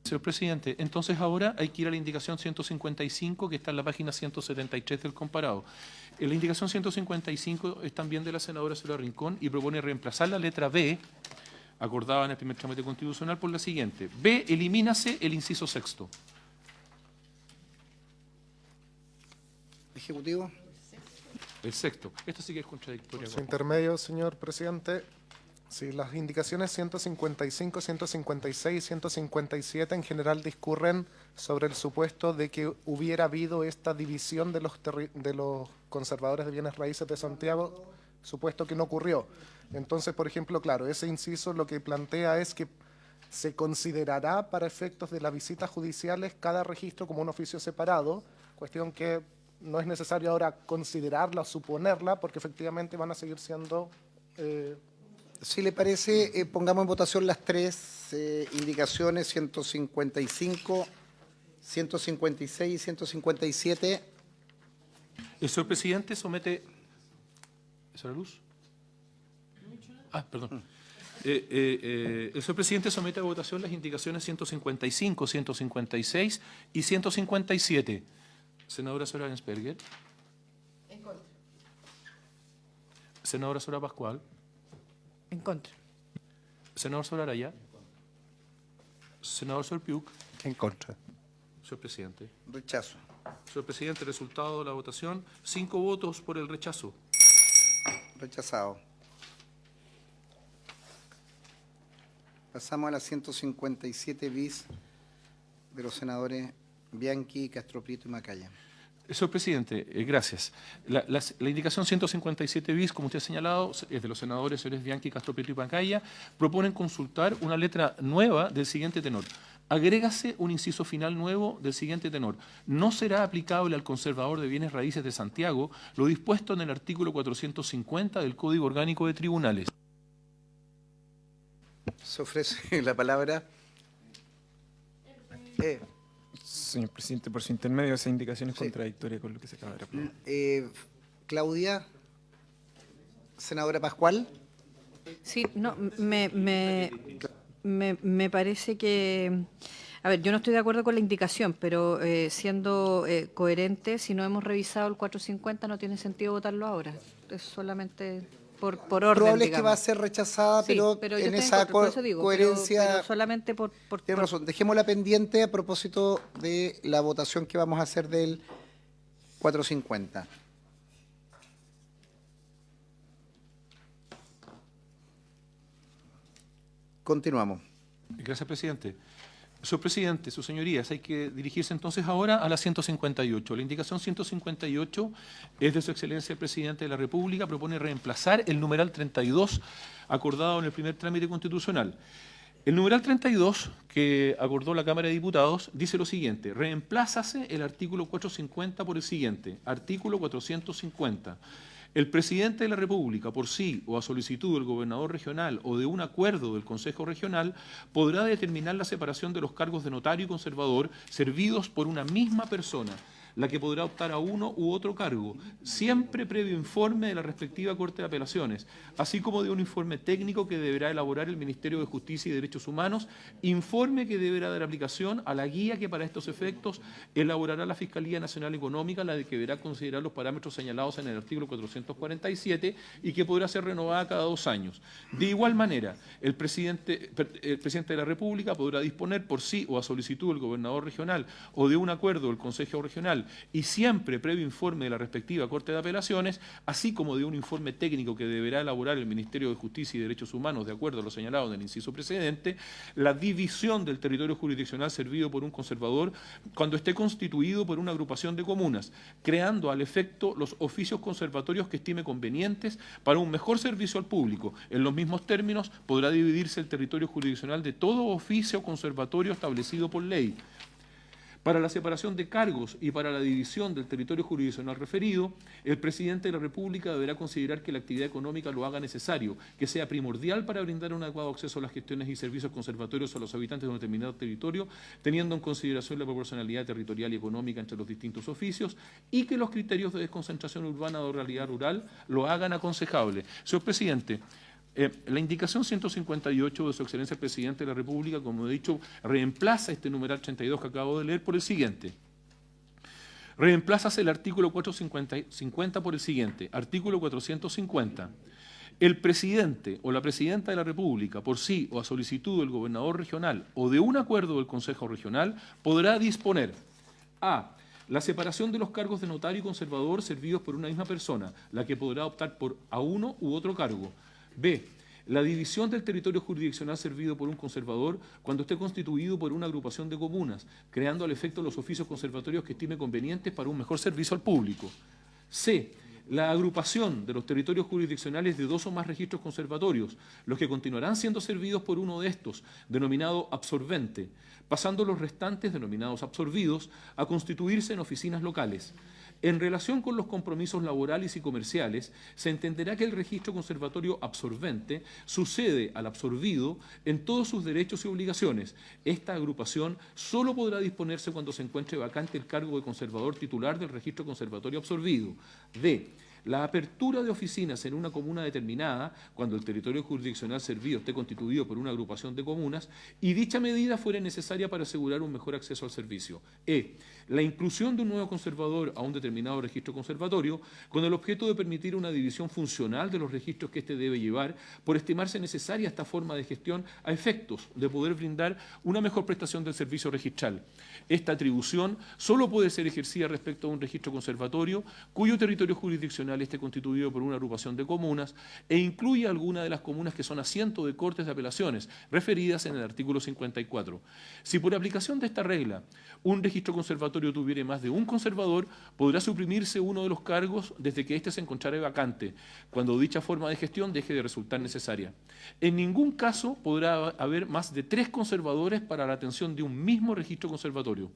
Señor presidente, entonces ahora hay que ir a la indicación 155 que está en la página 173 del comparado. La indicación 155 es también de la senadora Soledad Rincón y propone reemplazar la letra B, acordada en el primer trámite constitucional, por la siguiente. B, elimínase el inciso sexto. Ejecutivo. El sexto. Esto sí que es contradictorio. Su intermedio, señor presidente. Sí, las indicaciones 155, 156 y 157 en general discurren sobre el supuesto de que hubiera habido esta división de los conservadores de bienes raíces de Santiago, supuesto que no ocurrió. Entonces, por ejemplo, claro, ese inciso lo que plantea es que se considerará para efectos de las visitas judiciales cada registro como un oficio separado, cuestión que no es necesario ahora considerarla o suponerla, porque efectivamente van a seguir siendo... Si le parece, pongamos en votación las 3 indicaciones, 155, 156 y 157. El señor presidente somete... ¿Es la luz? Perdón. El señor presidente somete a votación las indicaciones 155, 156 y 157. Senadora Soraya Ensperger. En contra. Senadora Sora Pascual. En contra. Senador Solaraya. Senador Sorpiuk. En contra. Señor presidente. Rechazo. Señor presidente, resultado de la votación, 5 votos por el rechazo. Rechazado. Pasamos a la 157 bis de los senadores Bianchi, Castro Prieto y Macaya. Señor presidente, gracias. La indicación 157 bis, como usted ha señalado, es de los senadores señores Bianchi, Castro Prieto y Macaya. Proponen consultar una letra nueva del siguiente tenor. Agrégase un inciso final nuevo del siguiente tenor. No será aplicable al conservador de bienes raíces de Santiago lo dispuesto en el artículo 450 del Código Orgánico de Tribunales. Se ofrece la palabra. Señor presidente, por su intermedio, esa indicación es contradictoria con lo que se acaba de aprobar. Claudia, senadora Pascual. Sí, no, me parece que... A ver, yo no estoy de acuerdo con la indicación, pero siendo coherente, si no hemos revisado el 450 no tiene sentido votarlo ahora. Es solamente por orden, Probable es que digamos. va a ser rechazada, Sí, pero yo en estoy esa contra, por eso digo, coherencia... pero solamente por Tiene razón. Dejémosla pendiente a propósito de la votación que vamos a hacer del 450. Continuamos. Gracias, presidente. Señor presidente, sus señorías, hay que dirigirse entonces ahora a la 158. La indicación 158 es de su excelencia el presidente de la República, propone reemplazar el numeral 32 acordado en el primer trámite constitucional. El numeral 32 que acordó la Cámara de Diputados dice lo siguiente: reemplázase el artículo 450 por el siguiente: artículo 450. El presidente de la República, por sí o a solicitud del gobernador regional o de un acuerdo del Consejo Regional, podrá determinar la separación de los cargos de notario y conservador servidos por una misma persona, la que podrá optar a uno u otro cargo, siempre previo informe de la respectiva Corte de Apelaciones, así como de un informe técnico que deberá elaborar el Ministerio de Justicia y Derechos Humanos, informe que deberá dar aplicación a la guía que para estos efectos elaborará la Fiscalía Nacional Económica, la de que deberá considerar los parámetros señalados en el artículo 447 y que podrá ser renovada cada 2 años. De igual manera, el presidente de la República podrá disponer por sí o a solicitud del gobernador regional o de un acuerdo del Consejo Regional y siempre previo informe de la respectiva Corte de Apelaciones, así como de un informe técnico que deberá elaborar el Ministerio de Justicia y Derechos Humanos de acuerdo a lo señalado en el inciso precedente, la división del territorio jurisdiccional servido por un conservador cuando esté constituido por una agrupación de comunas, creando al efecto los oficios conservatorios que estime convenientes para un mejor servicio al público. En los mismos términos podrá dividirse el territorio jurisdiccional de todo oficio conservatorio establecido por ley. Para la separación de cargos y para la división del territorio jurisdiccional referido, el presidente de la República deberá considerar que la actividad económica lo haga necesario, que sea primordial para brindar un adecuado acceso a las gestiones y servicios conservatorios a los habitantes de un determinado territorio, teniendo en consideración la proporcionalidad territorial y económica entre los distintos oficios, y que los criterios de desconcentración urbana o realidad rural lo hagan aconsejable. Señor presidente, la indicación 158 de su excelencia el presidente de la República, como he dicho, reemplaza este numeral 32 que acabo de leer por el siguiente. Reemplázase el artículo 450 por el siguiente. Artículo 450. El presidente o la presidenta de la República, por sí o a solicitud del gobernador regional o de un acuerdo del Consejo Regional, podrá disponer: a. La separación de los cargos de notario y conservador servidos por una misma persona, la que podrá optar por a uno u otro cargo. B. La división del territorio jurisdiccional servido por un conservador cuando esté constituido por una agrupación de comunas, creando al efecto los oficios conservatorios que estime convenientes para un mejor servicio al público. C. La agrupación de los territorios jurisdiccionales de 2 o más registros conservatorios, los que continuarán siendo servidos por uno de estos, denominado absorbente, pasando los restantes, denominados absorbidos, a constituirse en oficinas locales. En relación con los compromisos laborales y comerciales, se entenderá que el registro conservatorio absorbente sucede al absorbido en todos sus derechos y obligaciones. Esta agrupación solo podrá disponerse cuando se encuentre vacante el cargo de conservador titular del registro conservatorio absorbido. D. La apertura de oficinas en una comuna determinada, cuando el territorio jurisdiccional servido esté constituido por una agrupación de comunas, y dicha medida fuera necesaria para asegurar un mejor acceso al servicio. E. La inclusión de un nuevo conservador a un determinado registro conservatorio, con el objeto de permitir una división funcional de los registros que éste debe llevar, por estimarse necesaria esta forma de gestión a efectos de poder brindar una mejor prestación del servicio registral. Esta atribución solo puede ser ejercida respecto a un registro conservatorio cuyo territorio jurisdiccional esté constituido por una agrupación de comunas e incluye alguna de las comunas que son asiento de cortes de apelaciones referidas en el artículo 54. Si por aplicación de esta regla un registro conservatorio tuviere más de un conservador, podrá suprimirse uno de los cargos desde que éste se encontrare vacante, cuando dicha forma de gestión deje de resultar necesaria. En ningún caso podrá haber más de 3 conservadores para la atención de un mismo registro conservatorio.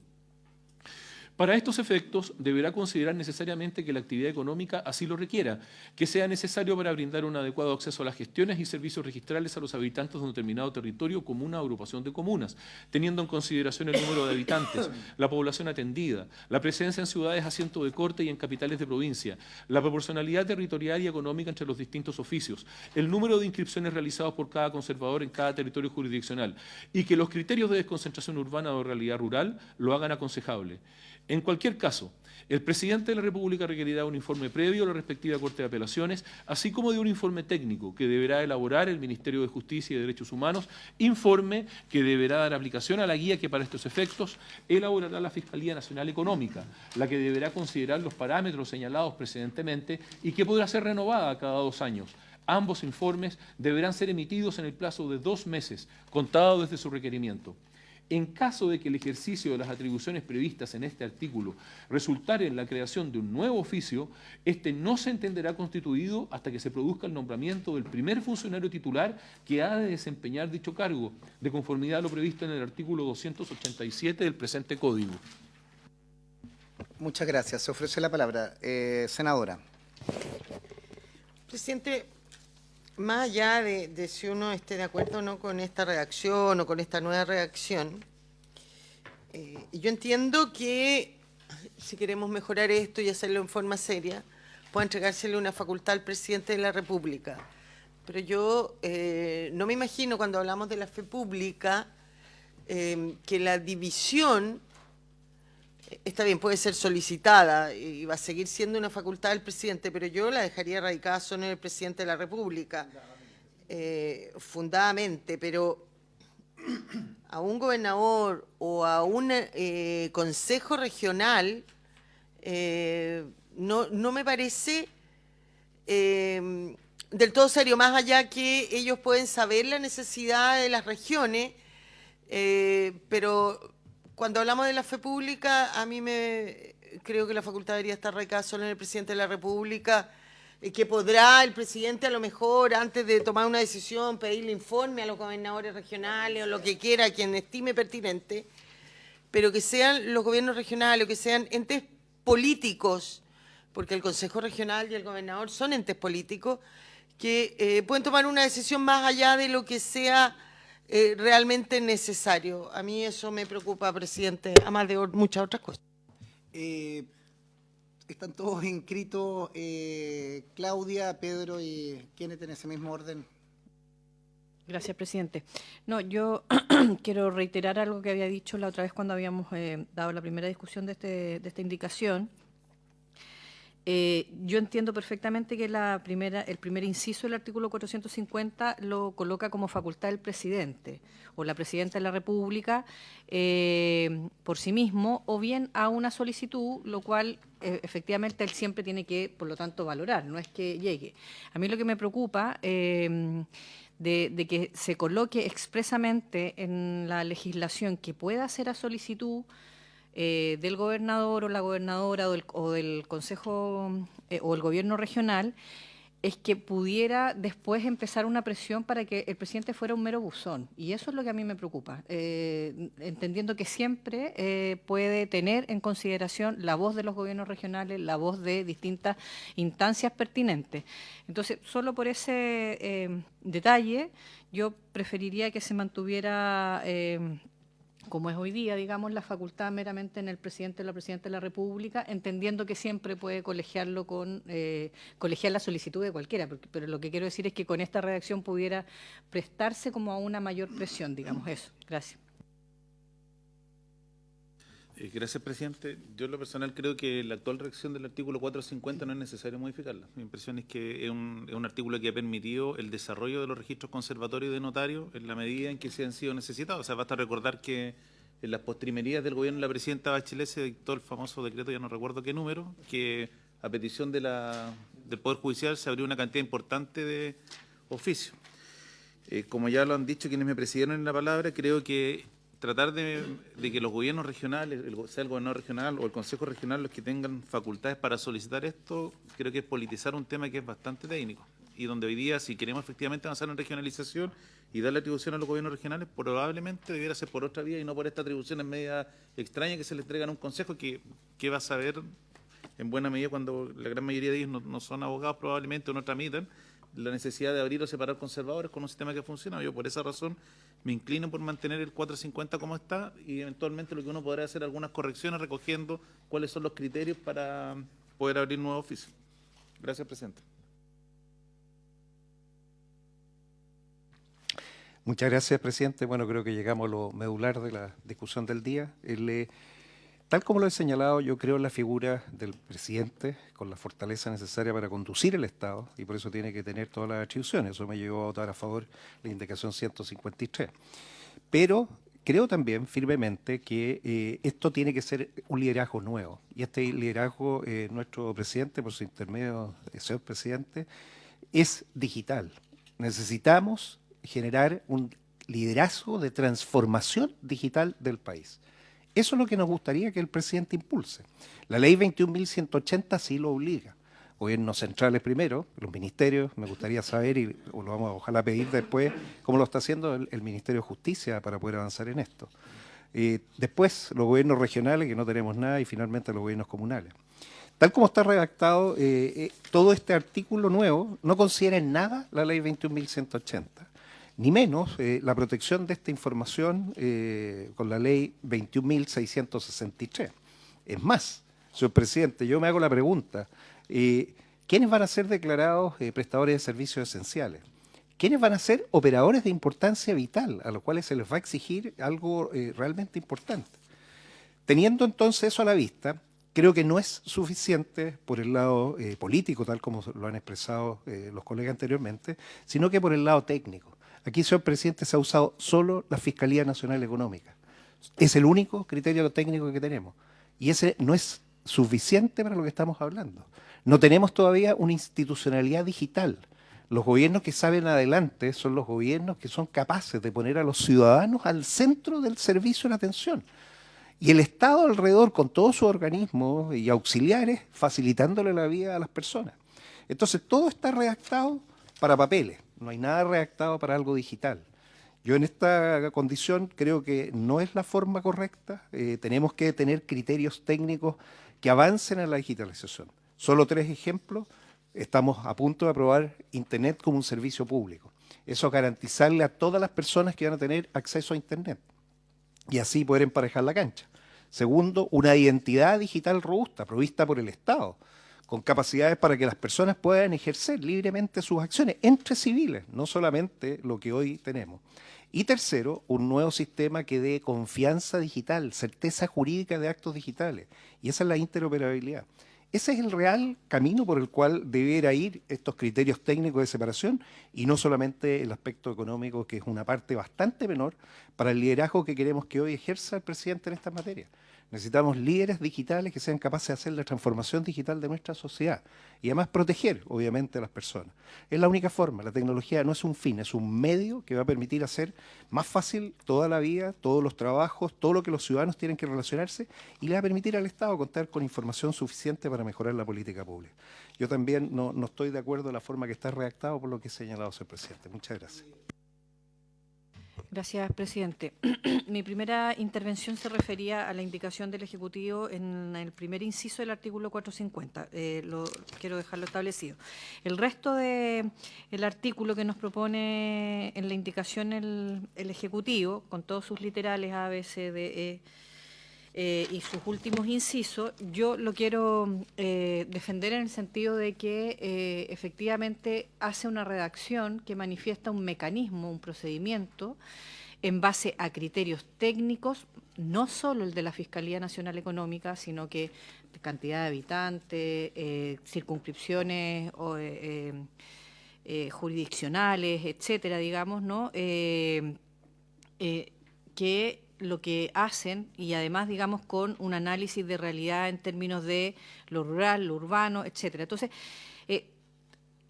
Para estos efectos, deberá considerar necesariamente que la actividad económica así lo requiera, que sea necesario para brindar un adecuado acceso a las gestiones y servicios registrales a los habitantes de un determinado territorio como una agrupación de comunas, teniendo en consideración el número de habitantes, la población atendida, la presencia en ciudades asiento de corte y en capitales de provincia, la proporcionalidad territorial y económica entre los distintos oficios, el número de inscripciones realizados por cada conservador en cada territorio jurisdiccional y que los criterios de desconcentración urbana o realidad rural lo hagan aconsejable. En cualquier caso, el presidente de la República requerirá un informe previo a la respectiva Corte de Apelaciones, así como de un informe técnico que deberá elaborar el Ministerio de Justicia y Derechos Humanos, informe que deberá dar aplicación a la guía que para estos efectos elaborará la Fiscalía Nacional Económica, la que deberá considerar los parámetros señalados precedentemente y que podrá ser renovada cada 2 años. Ambos informes deberán ser emitidos en el plazo de 2 meses, contado desde su requerimiento. En caso de que el ejercicio de las atribuciones previstas en este artículo resultare en la creación de un nuevo oficio, este no se entenderá constituido hasta que se produzca el nombramiento del primer funcionario titular que ha de desempeñar dicho cargo, de conformidad a lo previsto en el artículo 287 del presente Código. Muchas gracias. Se ofrece la palabra. Senadora. Presidente, más allá de si uno esté de acuerdo o no con esta redacción o con esta nueva redacción, yo entiendo que si queremos mejorar esto y hacerlo en forma seria, pueda entregársele una facultad al presidente de la República. Pero yo no me imagino, cuando hablamos de la fe pública, que la división, está bien, puede ser solicitada y va a seguir siendo una facultad del presidente, pero yo la dejaría radicada solo en el presidente de la República, fundadamente, pero a un gobernador o a un consejo regional no me parece del todo serio, más allá que ellos pueden saber la necesidad de las regiones, pero cuando hablamos de la fe pública, creo que la facultad debería estar radicada solo en el presidente de la República, que podrá el presidente a lo mejor, antes de tomar una decisión, pedirle informe a los gobernadores regionales o lo que quiera, quien estime pertinente, pero que sean los gobiernos regionales o que sean entes políticos, porque el Consejo Regional y el gobernador son entes políticos, que pueden tomar una decisión más allá de lo que sea realmente necesario. A mí eso me preocupa, presidente, además de muchas otras cosas. Están todos inscritos, Claudia, Pedro y Kenneth, en ese mismo orden. Gracias, presidente. No, yo quiero reiterar algo que había dicho la otra vez cuando habíamos dado la primera discusión de esta indicación. Yo entiendo perfectamente que el primer inciso del artículo 450 lo coloca como facultad del presidente o la presidenta de la República por sí mismo, o bien a una solicitud, lo cual efectivamente él siempre tiene que, por lo tanto, valorar, no es que llegue. A mí lo que me preocupa de que se coloque expresamente en la legislación que pueda ser a solicitud del gobernador o la gobernadora o del consejo o el gobierno regional, es que pudiera después empezar una presión para que el presidente fuera un mero buzón. Y eso es lo que a mí me preocupa, entendiendo que siempre puede tener en consideración la voz de los gobiernos regionales, la voz de distintas instancias pertinentes. Entonces, solo por ese detalle, yo preferiría que se mantuviera como es hoy día, digamos, la facultad meramente en el presidente o la presidenta de la República, entendiendo que siempre puede colegiarlo colegiar la solicitud de cualquiera, pero lo que quiero decir es que con esta redacción pudiera prestarse como a una mayor presión, digamos eso. Gracias. Gracias, presidente. Yo en lo personal creo que la actual redacción del artículo 450 no es necesario modificarla. Mi impresión es que es un artículo que ha permitido el desarrollo de los registros conservatorios de notarios en la medida en que se han sido necesitados. O sea, basta recordar que en las postrimerías del gobierno de la presidenta Bachelet se dictó el famoso decreto, ya no recuerdo qué número, que a petición del Poder Judicial se abrió una cantidad importante de oficios. Como ya lo han dicho quienes me precedieron en la palabra, creo que tratar de que los gobiernos regionales, sea el gobernador regional o el consejo regional, los que tengan facultades para solicitar esto, creo que es politizar un tema que es bastante técnico. Y donde hoy día, si queremos efectivamente avanzar en regionalización y darle atribución a los gobiernos regionales, probablemente debiera ser por otra vía y no por esta atribución en media extraña que se le entrega a un consejo que va a saber, en buena medida, cuando la gran mayoría de ellos no son abogados probablemente o no tramitan, la necesidad de abrir o separar conservadores con un sistema que funciona. Yo por esa razón me inclino por mantener el 450 como está y eventualmente lo que uno podrá hacer algunas correcciones recogiendo cuáles son los criterios para poder abrir nuevos oficios. Gracias, presidente. Muchas gracias, presidente. Bueno, creo que llegamos a lo medular de la discusión del día. Tal como lo he señalado, yo creo en la figura del presidente con la fortaleza necesaria para conducir el Estado y por eso tiene que tener todas las atribuciones. Eso me llevó a votar a favor de la indicación 153. Pero creo también firmemente que esto tiene que ser un liderazgo nuevo. Y este liderazgo, nuestro presidente, por su intermedio, señor presidente, es digital. Necesitamos generar un liderazgo de transformación digital del país. Eso es lo que nos gustaría que el presidente impulse. La ley 21.180 sí lo obliga. Gobiernos centrales primero, los ministerios, me gustaría saber, y lo vamos a ojalá pedir después, cómo lo está haciendo el Ministerio de Justicia para poder avanzar en esto. Después, los gobiernos regionales, que no tenemos nada, y finalmente los gobiernos comunales. Tal como está redactado, todo este artículo nuevo no considera en nada la ley 21.180, ni menos la protección de esta información con la ley 21.663. Es más, señor presidente, yo me hago la pregunta, ¿quiénes van a ser declarados prestadores de servicios esenciales? ¿Quiénes van a ser operadores de importancia vital, a los cuales se les va a exigir algo realmente importante? Teniendo entonces eso a la vista, creo que no es suficiente por el lado político, tal como lo han expresado los colegas anteriormente, sino que por el lado técnico. Aquí, señor presidente, se ha usado solo la Fiscalía Nacional Económica. Es el único criterio técnico que tenemos. Y ese no es suficiente para lo que estamos hablando. No tenemos todavía una institucionalidad digital. Los gobiernos que saben adelante son los gobiernos que son capaces de poner a los ciudadanos al centro del servicio de la atención. Y el Estado alrededor, con todos sus organismos y auxiliares, facilitándole la vida a las personas. Entonces, todo está redactado para papeles. No hay nada redactado para algo digital. Yo en esta condición creo que no es la forma correcta. Tenemos que tener criterios técnicos que avancen en la digitalización. Solo 3 ejemplos. Estamos a punto de aprobar Internet como un servicio público. Eso garantizarle a todas las personas que van a tener acceso a Internet y así poder emparejar la cancha. Segundo, una identidad digital robusta, provista por el Estado, con capacidades para que las personas puedan ejercer libremente sus acciones entre civiles, no solamente lo que hoy tenemos. Y tercero, un nuevo sistema que dé confianza digital, certeza jurídica de actos digitales. Y esa es la interoperabilidad. Ese es el real camino por el cual debiera ir estos criterios técnicos de separación y no solamente el aspecto económico, que es una parte bastante menor para el liderazgo que queremos que hoy ejerza el presidente en estas materias. Necesitamos líderes digitales que sean capaces de hacer la transformación digital de nuestra sociedad y además proteger, obviamente, a las personas. Es la única forma. La tecnología no es un fin, es un medio que va a permitir hacer más fácil toda la vida, todos los trabajos, todo lo que los ciudadanos tienen que relacionarse y le va a permitir al Estado contar con información suficiente para mejorar la política pública. Yo también no estoy de acuerdo en la forma que está redactado por lo que ha señalado el presidente. Muchas gracias. Gracias, presidente. Mi primera intervención se refería a la indicación del Ejecutivo en el primer inciso del artículo 450. Quiero dejarlo establecido. El resto del artículo que nos propone en la indicación el Ejecutivo, con todos sus literales A, B, C, D, y sus últimos incisos, yo lo quiero defender en el sentido de que efectivamente hace una redacción que manifiesta un mecanismo, un procedimiento en base a criterios técnicos, no solo el de la Fiscalía Nacional Económica, sino que cantidad de habitantes, circunscripciones jurisdiccionales, etcétera, digamos, ¿no? Que lo que hacen, y además, digamos, con un análisis de realidad en términos de lo rural, lo urbano, etcétera. Entonces,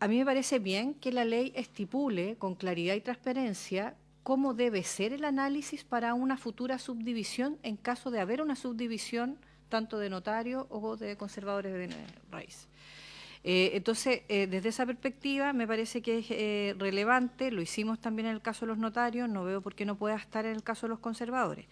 a mí me parece bien que la ley estipule con claridad y transparencia cómo debe ser el análisis para una futura subdivisión en caso de haber una subdivisión tanto de notario o de conservadores de raíz. Entonces, desde esa perspectiva me parece que es relevante, lo hicimos también en el caso de los notarios, no veo por qué no pueda estar en el caso de los conservadores.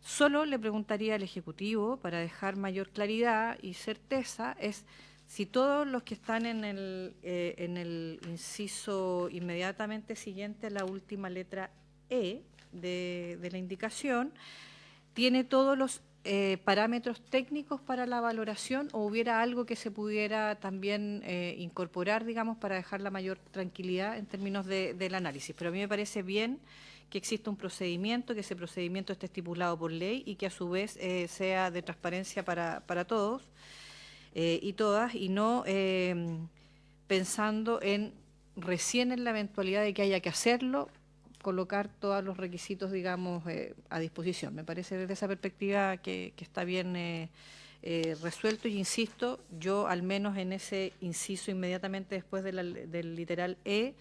Solo le preguntaría al Ejecutivo, para dejar mayor claridad y certeza, es si todos los que están en el inciso inmediatamente siguiente a la última letra E de la indicación, tiene todos los parámetros técnicos para la valoración o hubiera algo que se pudiera también incorporar, digamos, para dejar la mayor tranquilidad en términos del análisis. Pero a mí me parece bien que exista un procedimiento, que ese procedimiento esté estipulado por ley y que a su vez sea de transparencia para todos y todas, y no pensando recién en la eventualidad de que haya que hacerlo, colocar todos los requisitos, digamos, a disposición. Me parece desde esa perspectiva que está bien resuelto y insisto, yo al menos en ese inciso inmediatamente después del literal E,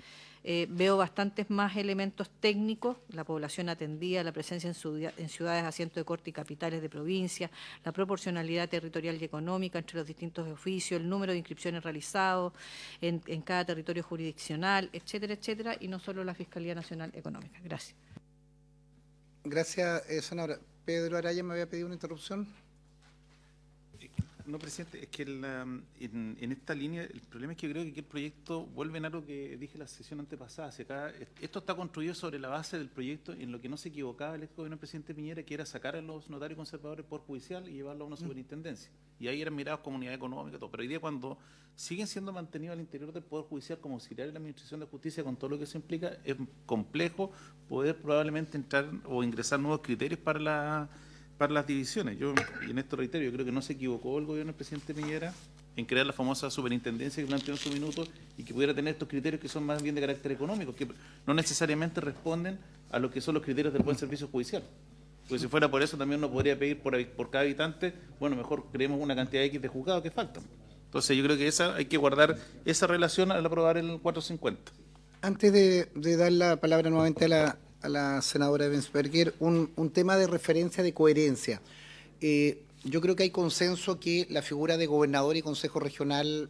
veo bastantes más elementos técnicos, la población atendida, la presencia en ciudades, asientos de corte y capitales de provincia, la proporcionalidad territorial y económica entre los distintos oficios, el número de inscripciones realizados en cada territorio jurisdiccional, etcétera, etcétera, y no solo la Fiscalía Nacional Económica. Gracias. Gracias, senadora. Pedro Araya me había pedido una interrupción. No, presidente, es que en esta línea el problema es que yo creo que aquí el proyecto vuelve en algo que dije en la sesión antepasada. Hacia acá, esto está construido sobre la base del proyecto en lo que no se equivocaba el ex gobierno del presidente Piñera, que era sacar a los notarios conservadores por judicial y llevarlo a una superintendencia. Y ahí eran mirados comunidad económica, todo. Pero hoy día, cuando siguen siendo mantenidos al interior del Poder Judicial como auxiliares de la Administración de Justicia, con todo lo que eso implica, es complejo poder probablemente entrar o ingresar nuevos criterios para las divisiones. Yo, y en esto reitero, yo creo que no se equivocó el gobierno del presidente Piñera en crear la famosa superintendencia que planteó en su minuto y que pudiera tener estos criterios que son más bien de carácter económico, que no necesariamente responden a lo que son los criterios del buen servicio judicial. Porque si fuera por eso también uno podría pedir por cada habitante, bueno, mejor creemos una cantidad X de juzgados que faltan. Entonces yo creo que hay que guardar esa relación al aprobar el 450. Antes de dar la palabra nuevamente a la senadora Ebensberger, un tema de referencia de coherencia. Yo creo que hay consenso que la figura de gobernador y consejo regional,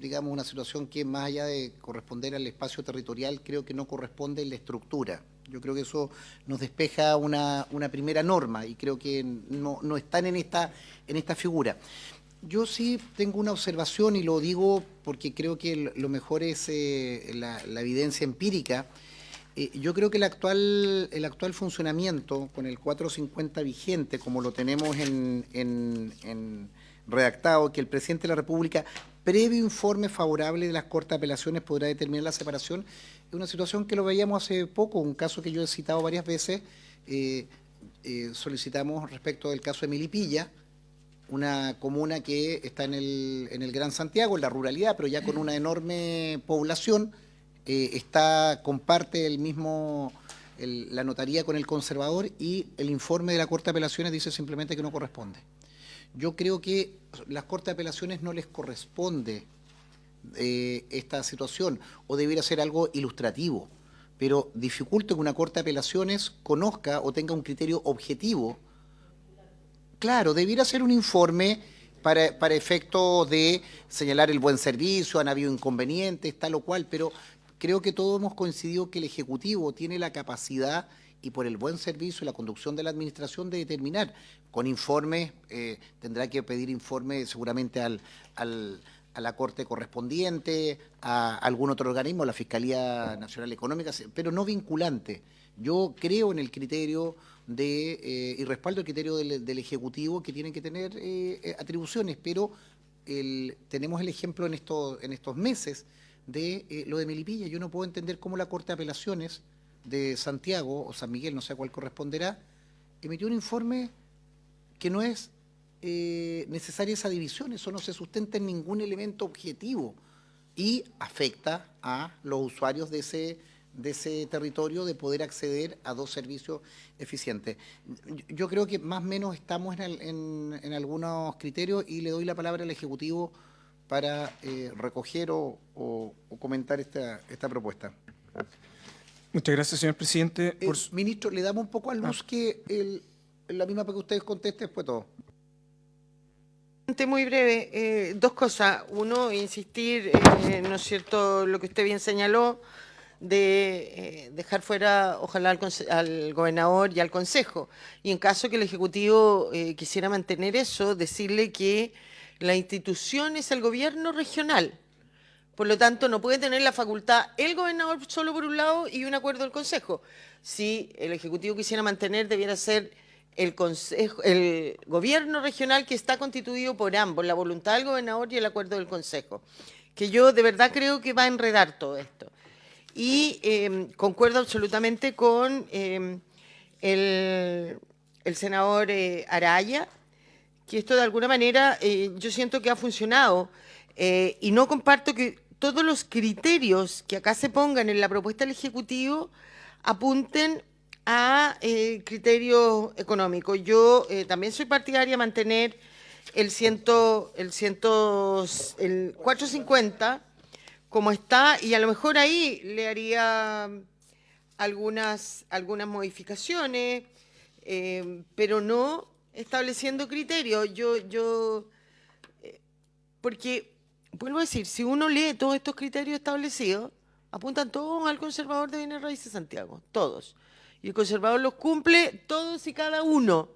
digamos, una situación que más allá de corresponder al espacio territorial, creo que no corresponde en la estructura. Yo creo que eso nos despeja una primera norma y creo que no están en esta figura. Yo sí tengo una observación y lo digo porque creo que lo mejor es la evidencia empírica. Yo creo que el actual funcionamiento con el 450 vigente, como lo tenemos en redactado, que el presidente de la República, previo informe favorable de las Cortes de Apelaciones, podrá determinar la separación, es una situación que lo veíamos hace poco, un caso que yo he citado varias veces, solicitamos respecto del caso de Melipilla, una comuna que está en el Gran Santiago, en la ruralidad, pero ya con una enorme población, comparte la notaría con el conservador y el informe de la Corte de Apelaciones dice simplemente que no corresponde. Yo creo que las Cortes de Apelaciones no les corresponde esta situación o debiera ser algo ilustrativo, pero dificulta que una Corte de Apelaciones conozca o tenga un criterio objetivo. Claro, debiera ser un informe para efectos de señalar el buen servicio, han habido inconvenientes, tal o cual, pero creo que todos hemos coincidido que el Ejecutivo tiene la capacidad y por el buen servicio y la conducción de la Administración de determinar. Con informes, tendrá que pedir informes seguramente a la Corte correspondiente, a algún otro organismo, la Fiscalía Nacional Económica, pero no vinculante. Yo creo en el criterio y respaldo el criterio del Ejecutivo que tienen que tener atribuciones, pero tenemos el ejemplo en estos meses de lo de Melipilla. Yo no puedo entender cómo la Corte de Apelaciones de Santiago o San Miguel, no sé a cuál corresponderá, emitió un informe que no es necesaria esa división, eso no se sustenta en ningún elemento objetivo y afecta a los usuarios de ese territorio de poder acceder a dos servicios eficientes. Yo creo que más o menos estamos en algunos criterios y le doy la palabra al Ejecutivo para recoger o comentar esta propuesta. Muchas gracias, señor presidente. Ministro, le damos un poco a luz que la misma para que ustedes contesten después todo. Muy breve, dos cosas. Uno, insistir, ¿no es cierto?, lo que usted bien señaló, de dejar fuera, ojalá, al gobernador y al Consejo. Y en caso que el Ejecutivo quisiera mantener eso, decirle que la institución es el gobierno regional. Por lo tanto, no puede tener la facultad el gobernador solo por un lado y un acuerdo del Consejo. Si el Ejecutivo quisiera mantener, debiera ser el gobierno regional que está constituido por ambos, la voluntad del gobernador y el acuerdo del Consejo. Que yo de verdad creo que va a enredar todo esto. Y concuerdo absolutamente con el senador Araya, que esto de alguna manera yo siento que ha funcionado y no comparto que todos los criterios que acá se pongan en la propuesta del Ejecutivo apunten a criterios económicos. Yo también soy partidaria de mantener el 450 como está, y a lo mejor ahí le haría algunas modificaciones, pero no estableciendo criterios. Porque, vuelvo a decir, si uno lee todos estos criterios establecidos, apuntan todos al conservador de bienes raíces Santiago, todos. Y el conservador los cumple todos y cada uno.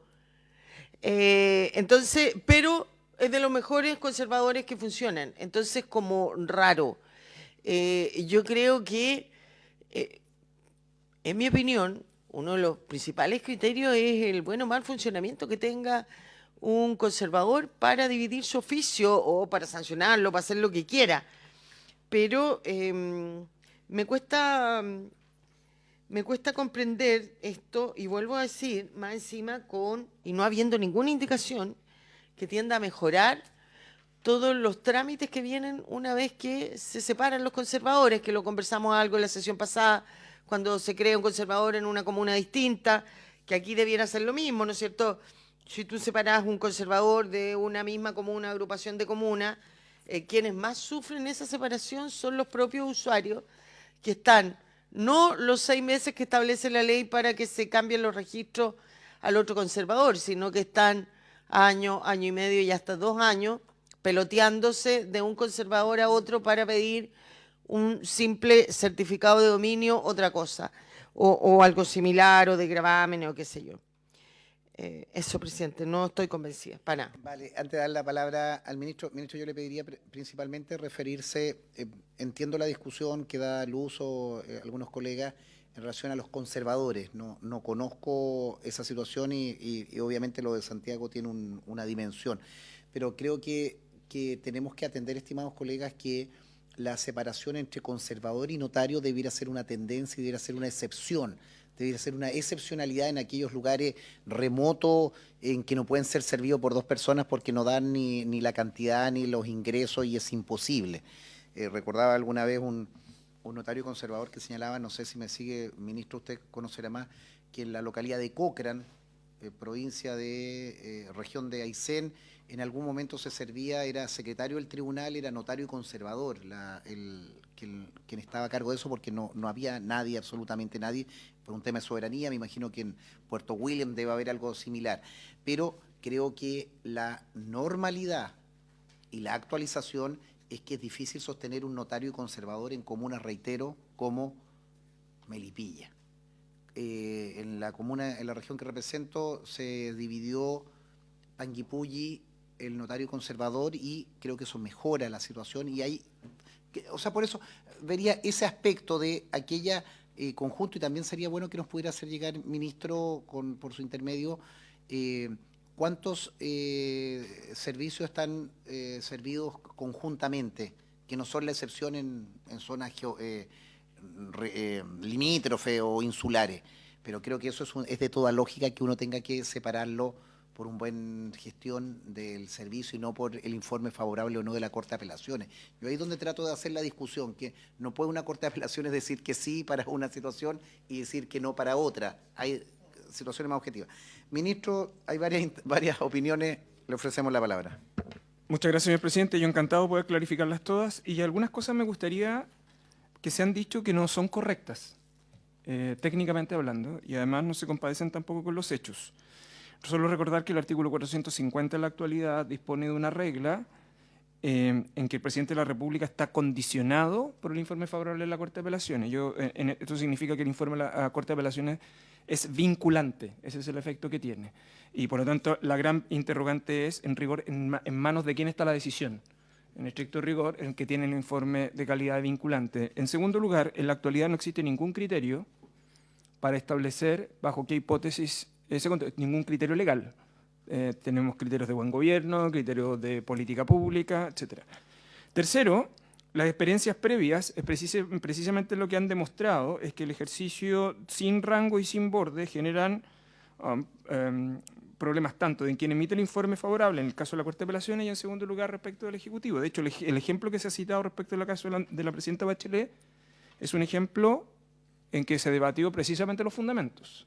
Entonces, pero es de los mejores conservadores que funcionan. Entonces, como raro. Yo creo que, en mi opinión, uno de los principales criterios es el buen o mal funcionamiento que tenga un conservador para dividir su oficio o para sancionarlo, para hacer lo que quiera. Pero me cuesta comprender esto, y vuelvo a decir, más encima y no habiendo ninguna indicación que tienda a mejorar todos los trámites que vienen una vez que se separan los conservadores, que lo conversamos algo en la sesión pasada, cuando se crea un conservador en una comuna distinta, que aquí debiera ser lo mismo, ¿no es cierto? Si tú separas un conservador de una misma comuna, agrupación de comunas, quienes más sufren esa separación son los propios usuarios, que están no los 6 meses que establece la ley para que se cambien los registros al otro conservador, sino que están año, año y medio y hasta 2 años peloteándose de un conservador a otro para pedir un simple certificado de dominio, otra cosa, o algo similar, o de gravámenes, o qué sé yo. Eso, presidente, no estoy convencida, para nada. Vale, antes de dar la palabra al ministro, yo le pediría principalmente referirse, entiendo la discusión que da luz algunos colegas en relación a los conservadores. No conozco esa situación y obviamente lo de Santiago tiene una dimensión, pero creo que tenemos que atender, estimados colegas, que la separación entre conservador y notario debiera ser una tendencia y debiera ser una excepción. Debería ser una excepcionalidad en aquellos lugares remotos en que no pueden ser servidos por 2 personas porque no dan ni la cantidad ni los ingresos y es imposible. Recordaba alguna vez un notario conservador que señalaba, no sé si me sigue, ministro, usted conocerá más, que en la localidad de Cochrane, provincia de región de Aysén, en algún momento se servía, era secretario del tribunal, era notario y conservador, quien estaba a cargo de eso, porque no había nadie, absolutamente nadie, por un tema de soberanía. Me imagino que en Puerto William debe haber algo similar, pero creo que la normalidad y la actualización es que es difícil sostener un notario y conservador en comunas, reitero, como Melipilla. En la comuna, en la región que represento, se dividió Panguipulli, el notario conservador, y creo que eso mejora la situación. Y hay, o sea, por eso vería ese aspecto de aquella conjunto, y también sería bueno que nos pudiera hacer llegar, ministro, por su intermedio, cuántos servicios están servidos conjuntamente, que no son la excepción en zonas limítrofes o insulares, pero creo que eso es de toda lógica que uno tenga que separarlo por una buena gestión del servicio y no por el informe favorable o no de la Corte de Apelaciones. Yo ahí es donde trato de hacer la discusión, que no puede una Corte de Apelaciones decir que sí para una situación y decir que no para otra. Hay situaciones más objetivas. Ministro, hay varias opiniones, le ofrecemos la palabra. Muchas gracias, señor presidente. Yo encantado de poder clarificarlas todas, y algunas cosas me gustaría que se han dicho que no son correctas, técnicamente hablando, y además no se compadecen tampoco con los hechos. Solo recordar que el artículo 450 en la actualidad dispone de una regla en que el presidente de la República está condicionado por el informe favorable de la Corte de Apelaciones. Esto significa que el informe de la Corte de Apelaciones es vinculante, ese es el efecto que tiene. Y por lo tanto, la gran interrogante es, en rigor, en manos de quién está la decisión. En estricto rigor, en que tiene el informe de calidad vinculante. En segundo lugar, en la actualidad no existe ningún criterio para establecer bajo qué hipótesis, ningún criterio legal. Tenemos criterios de buen gobierno, criterios de política pública, etc. Tercero, las experiencias previas, precisamente lo que han demostrado es que el ejercicio sin rango y sin borde generan problemas tanto de quien emite el informe favorable, en el caso de la Corte de Apelaciones, y en segundo lugar respecto del Ejecutivo. De hecho, el ejemplo que se ha citado respecto del caso de la presidenta Bachelet es un ejemplo en que se debatió precisamente los fundamentos.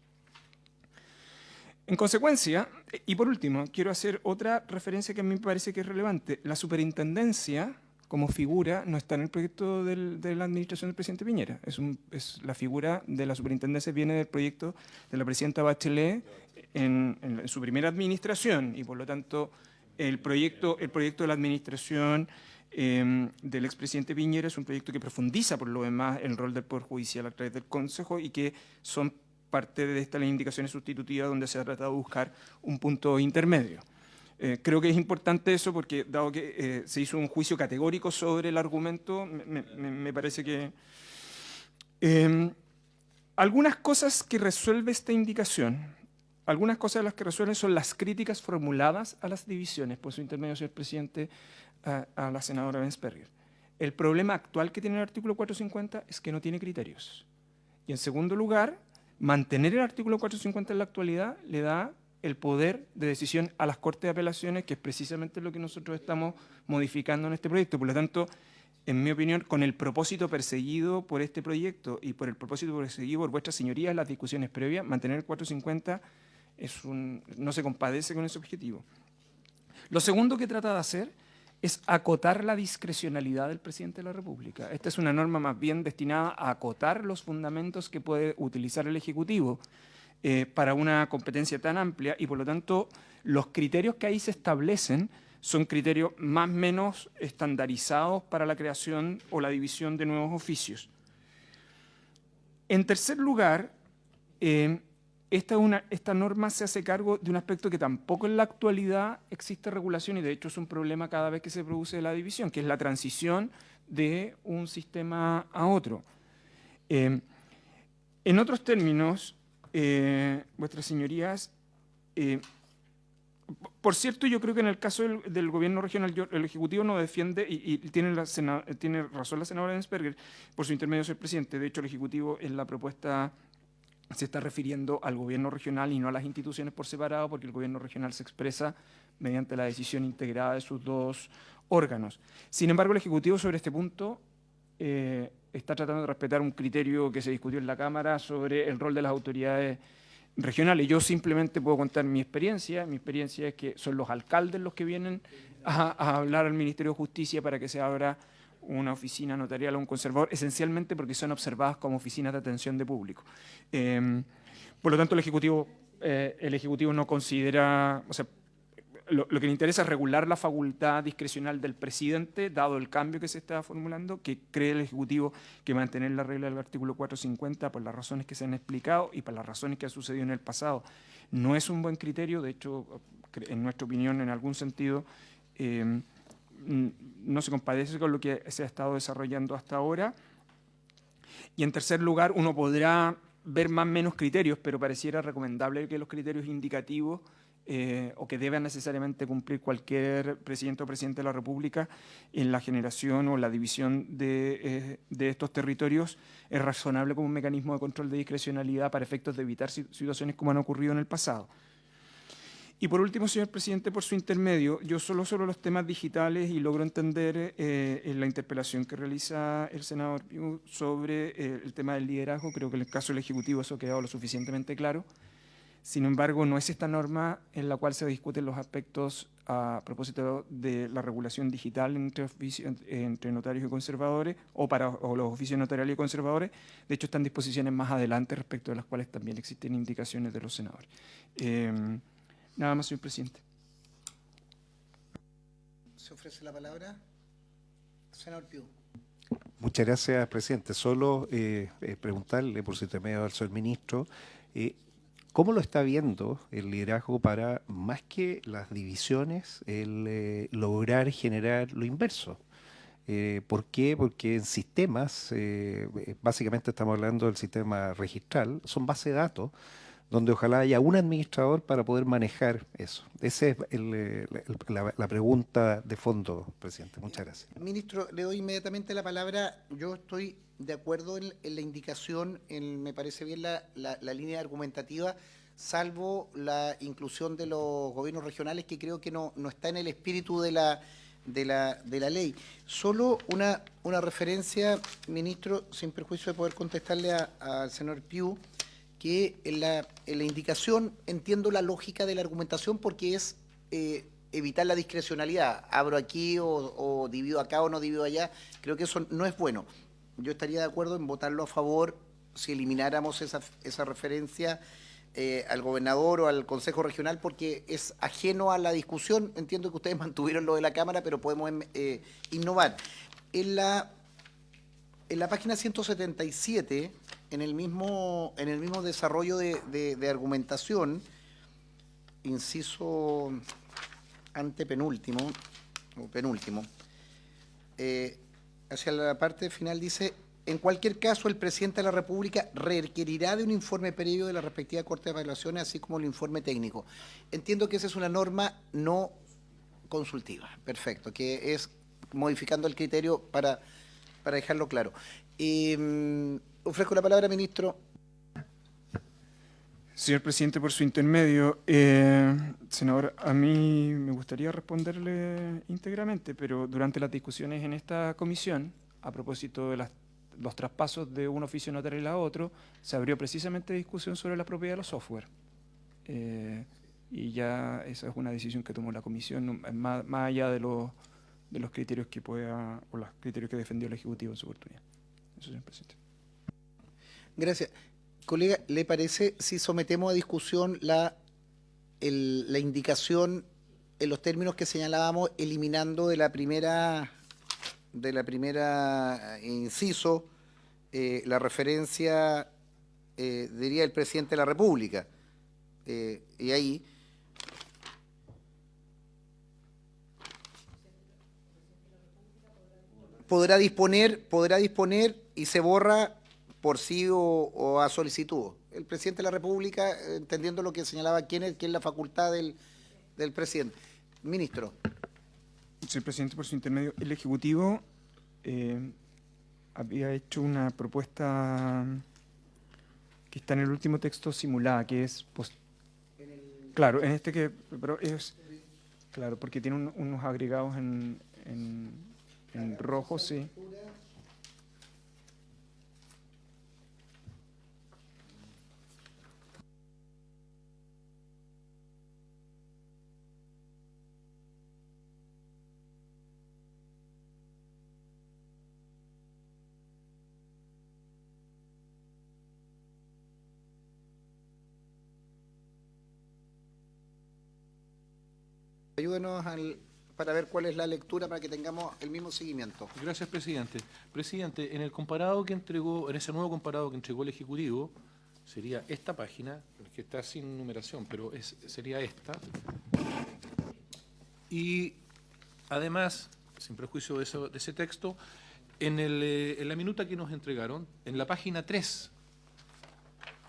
En consecuencia, y por último, quiero hacer otra referencia que a mí me parece que es relevante. La superintendencia como figura no está en el proyecto de la administración del presidente Piñera. Es la figura de la superintendencia, viene del proyecto de la presidenta Bachelet en su primera administración, y por lo tanto el proyecto de la administración del expresidente Piñera es un proyecto que profundiza por lo demás el rol del Poder Judicial a través del Consejo, y que son parte de estas indicaciones sustitutivas donde se ha tratado de buscar un punto intermedio. Creo que es importante eso porque, dado que se hizo un juicio categórico sobre el argumento, me parece que algunas cosas que resuelve esta indicación, algunas cosas de las que resuelve son las críticas formuladas a las divisiones por su intermedio, señor presidente, a la senadora Bensperger. El problema actual que tiene el artículo 450 es que no tiene criterios. Y en segundo lugar, mantener el artículo 450 en la actualidad le da el poder de decisión a las Cortes de Apelaciones, que es precisamente lo que nosotros estamos modificando en este proyecto. Por lo tanto, en mi opinión, con el propósito perseguido por este proyecto y por el propósito perseguido por vuestras señorías en las discusiones previas, mantener el 450 no se compadece con ese objetivo. Lo segundo que trata de hacer es acotar la discrecionalidad del presidente de la República. Esta es una norma más bien destinada a acotar los fundamentos que puede utilizar el Ejecutivo para una competencia tan amplia, y por lo tanto los criterios que ahí se establecen son criterios más o menos estandarizados para la creación o la división de nuevos oficios. En tercer lugar, esta norma se hace cargo de un aspecto que tampoco en la actualidad existe regulación, y de hecho es un problema cada vez que se produce la división, que es la transición de un sistema a otro. En otros términos, vuestras señorías, por cierto, yo creo que en el caso del gobierno regional, el Ejecutivo no defiende, y tiene razón la senadora Bensperger, por su intermedio, señor presidente. De hecho, el Ejecutivo en la propuesta se está refiriendo al gobierno regional y no a las instituciones por separado, porque el gobierno regional se expresa mediante la decisión integrada de sus dos órganos. Sin embargo, el Ejecutivo sobre este punto está tratando de respetar un criterio que se discutió en la Cámara sobre el rol de las autoridades regionales. Yo simplemente puedo contar mi experiencia. Mi experiencia es que son los alcaldes los que vienen a hablar al Ministerio de Justicia para que se abra una oficina notarial o un conservador, esencialmente porque son observadas como oficinas de atención de público. Por lo tanto, el Ejecutivo no considera, o sea, lo que le interesa es regular la facultad discrecional del presidente, dado el cambio que se está formulando, que cree el Ejecutivo que mantener la regla del artículo 450 por las razones que se han explicado y por las razones que han sucedido en el pasado no es un buen criterio. De hecho, en nuestra opinión, en algún sentido, no se compadece con lo que se ha estado desarrollando hasta ahora. Y en tercer lugar, uno podrá ver más o menos criterios, pero pareciera recomendable que los criterios indicativos o que deban necesariamente cumplir cualquier presidente o presidente de la República en la generación o la división de estos territorios es razonable como un mecanismo de control de discrecionalidad para efectos de evitar situaciones como han ocurrido en el pasado. Y por último, señor presidente, por su intermedio, yo solo sobre los temas digitales, y logro entender en la interpelación que realiza el senador Piu sobre el tema del liderazgo. Creo que en el caso del Ejecutivo eso ha quedado lo suficientemente claro. Sin embargo, no es esta norma en la cual se discuten los aspectos a propósito de la regulación digital entre notarios y conservadores o los oficios notariales y conservadores. De hecho, están disposiciones más adelante respecto de las cuales también existen indicaciones de los senadores. Nada más, señor presidente. Se ofrece la palabra. Senador Piu. Muchas gracias, presidente. Solo preguntarle, por su intermedio al señor ministro, ¿cómo lo está viendo el liderazgo para, más que las divisiones, el lograr generar lo inverso? ¿Por qué? Porque en sistemas, básicamente estamos hablando del sistema registral, son bases de datos, donde ojalá haya un administrador para poder manejar eso. Esa es la pregunta de fondo, presidente. Muchas gracias. Ministro, le doy inmediatamente la palabra. Yo estoy de acuerdo en la indicación, me parece bien la línea argumentativa, salvo la inclusión de los gobiernos regionales, que creo que no está en el espíritu de la ley. Solo una referencia, ministro, sin perjuicio de poder contestarle al senador Piu, que en la indicación entiendo la lógica de la argumentación porque es evitar la discrecionalidad. Abro aquí o divido acá o no divido allá. Creo que eso no es bueno. Yo estaría de acuerdo en votarlo a favor si elimináramos esa referencia al gobernador o al Consejo Regional, porque es ajeno a la discusión. Entiendo que ustedes mantuvieron lo de la Cámara, pero podemos innovar. En la página 177, en el mismo desarrollo de argumentación, inciso antepenúltimo, o penúltimo, hacia la parte final dice: en cualquier caso, el presidente de la República requerirá de un informe previo de la respectiva Corte de Evaluaciones, así como el informe técnico. Entiendo que esa es una norma no consultiva. Perfecto, que es modificando el criterio para dejarlo claro. Ofrezco la palabra, ministro. Señor presidente, por su intermedio, senador, a mí me gustaría responderle íntegramente, pero durante las discusiones en esta comisión, a propósito de los traspasos de un oficio notarial a otro, se abrió precisamente discusión sobre la propiedad de los software. Y ya esa es una decisión que tomó la comisión, más allá de los criterios que o los criterios que defendió el Ejecutivo en su oportunidad. Eso, señor presidente. Gracias. Colega, ¿le parece si sometemos a discusión la indicación en los términos que señalábamos, eliminando de la primera inciso la referencia, diría, el presidente de la República? Y ahí podrá disponer y se borra por sí o a solicitud. El presidente de la República, entendiendo lo que señalaba, quién es la facultad del presidente. Ministro. Señor presidente, por su intermedio, el Ejecutivo había hecho una propuesta que está en el último texto simulada, que es... claro, en este que... pero es... claro, porque tiene unos agregados en rojo, sí. Ayúdenos para ver cuál es la lectura para que tengamos el mismo seguimiento. Gracias, presidente. Presidente, en el comparado que entregó, en ese nuevo comparado que entregó el Ejecutivo, sería esta página, que está sin numeración, pero sería esta. Y además, sin prejuicio de ese texto, en la minuta que nos entregaron, en la página 3,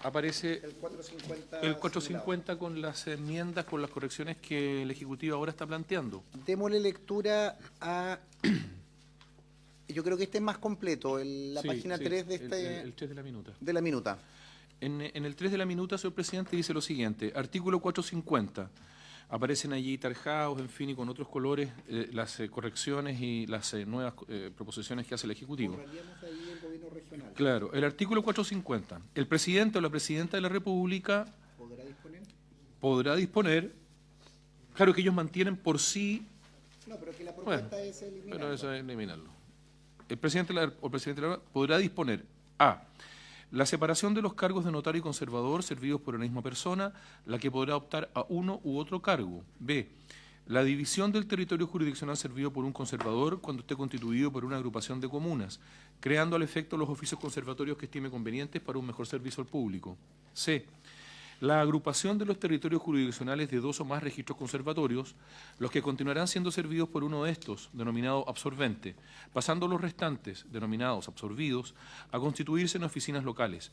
aparece El 450. el 450 con las enmiendas, con las correcciones que el Ejecutivo ahora está planteando. Démosle lectura a... Yo creo que este es más completo, la Sí, página sí, 3 de el 3 de la minuta. de la minuta. En el 3 de la minuta, señor presidente, dice lo siguiente: artículo 450. Aparecen allí tarjados, en fin, y con otros colores, las correcciones y las nuevas proposiciones que hace el Ejecutivo. Borraríamos ahí el gobierno regional. Claro, el artículo 450. El presidente o la presidenta de la República podrá disponer, claro que ellos mantienen por sí. No, pero que la propuesta Bueno, es eliminar. pero eso es eliminarlo. El presidente o presidente de la República podrá disponer a la separación de los cargos de notario y conservador servidos por una misma persona, la que podrá optar a uno u otro cargo. B. La división del territorio jurisdiccional servido por un conservador cuando esté constituido por una agrupación de comunas, creando al efecto los oficios conservatorios que estime convenientes para un mejor servicio al público. C. La agrupación de los territorios jurisdiccionales de 2 o más registros conservatorios, los que continuarán siendo servidos por uno de estos, denominado absorbente, pasando los restantes, denominados absorbidos, a constituirse en oficinas locales.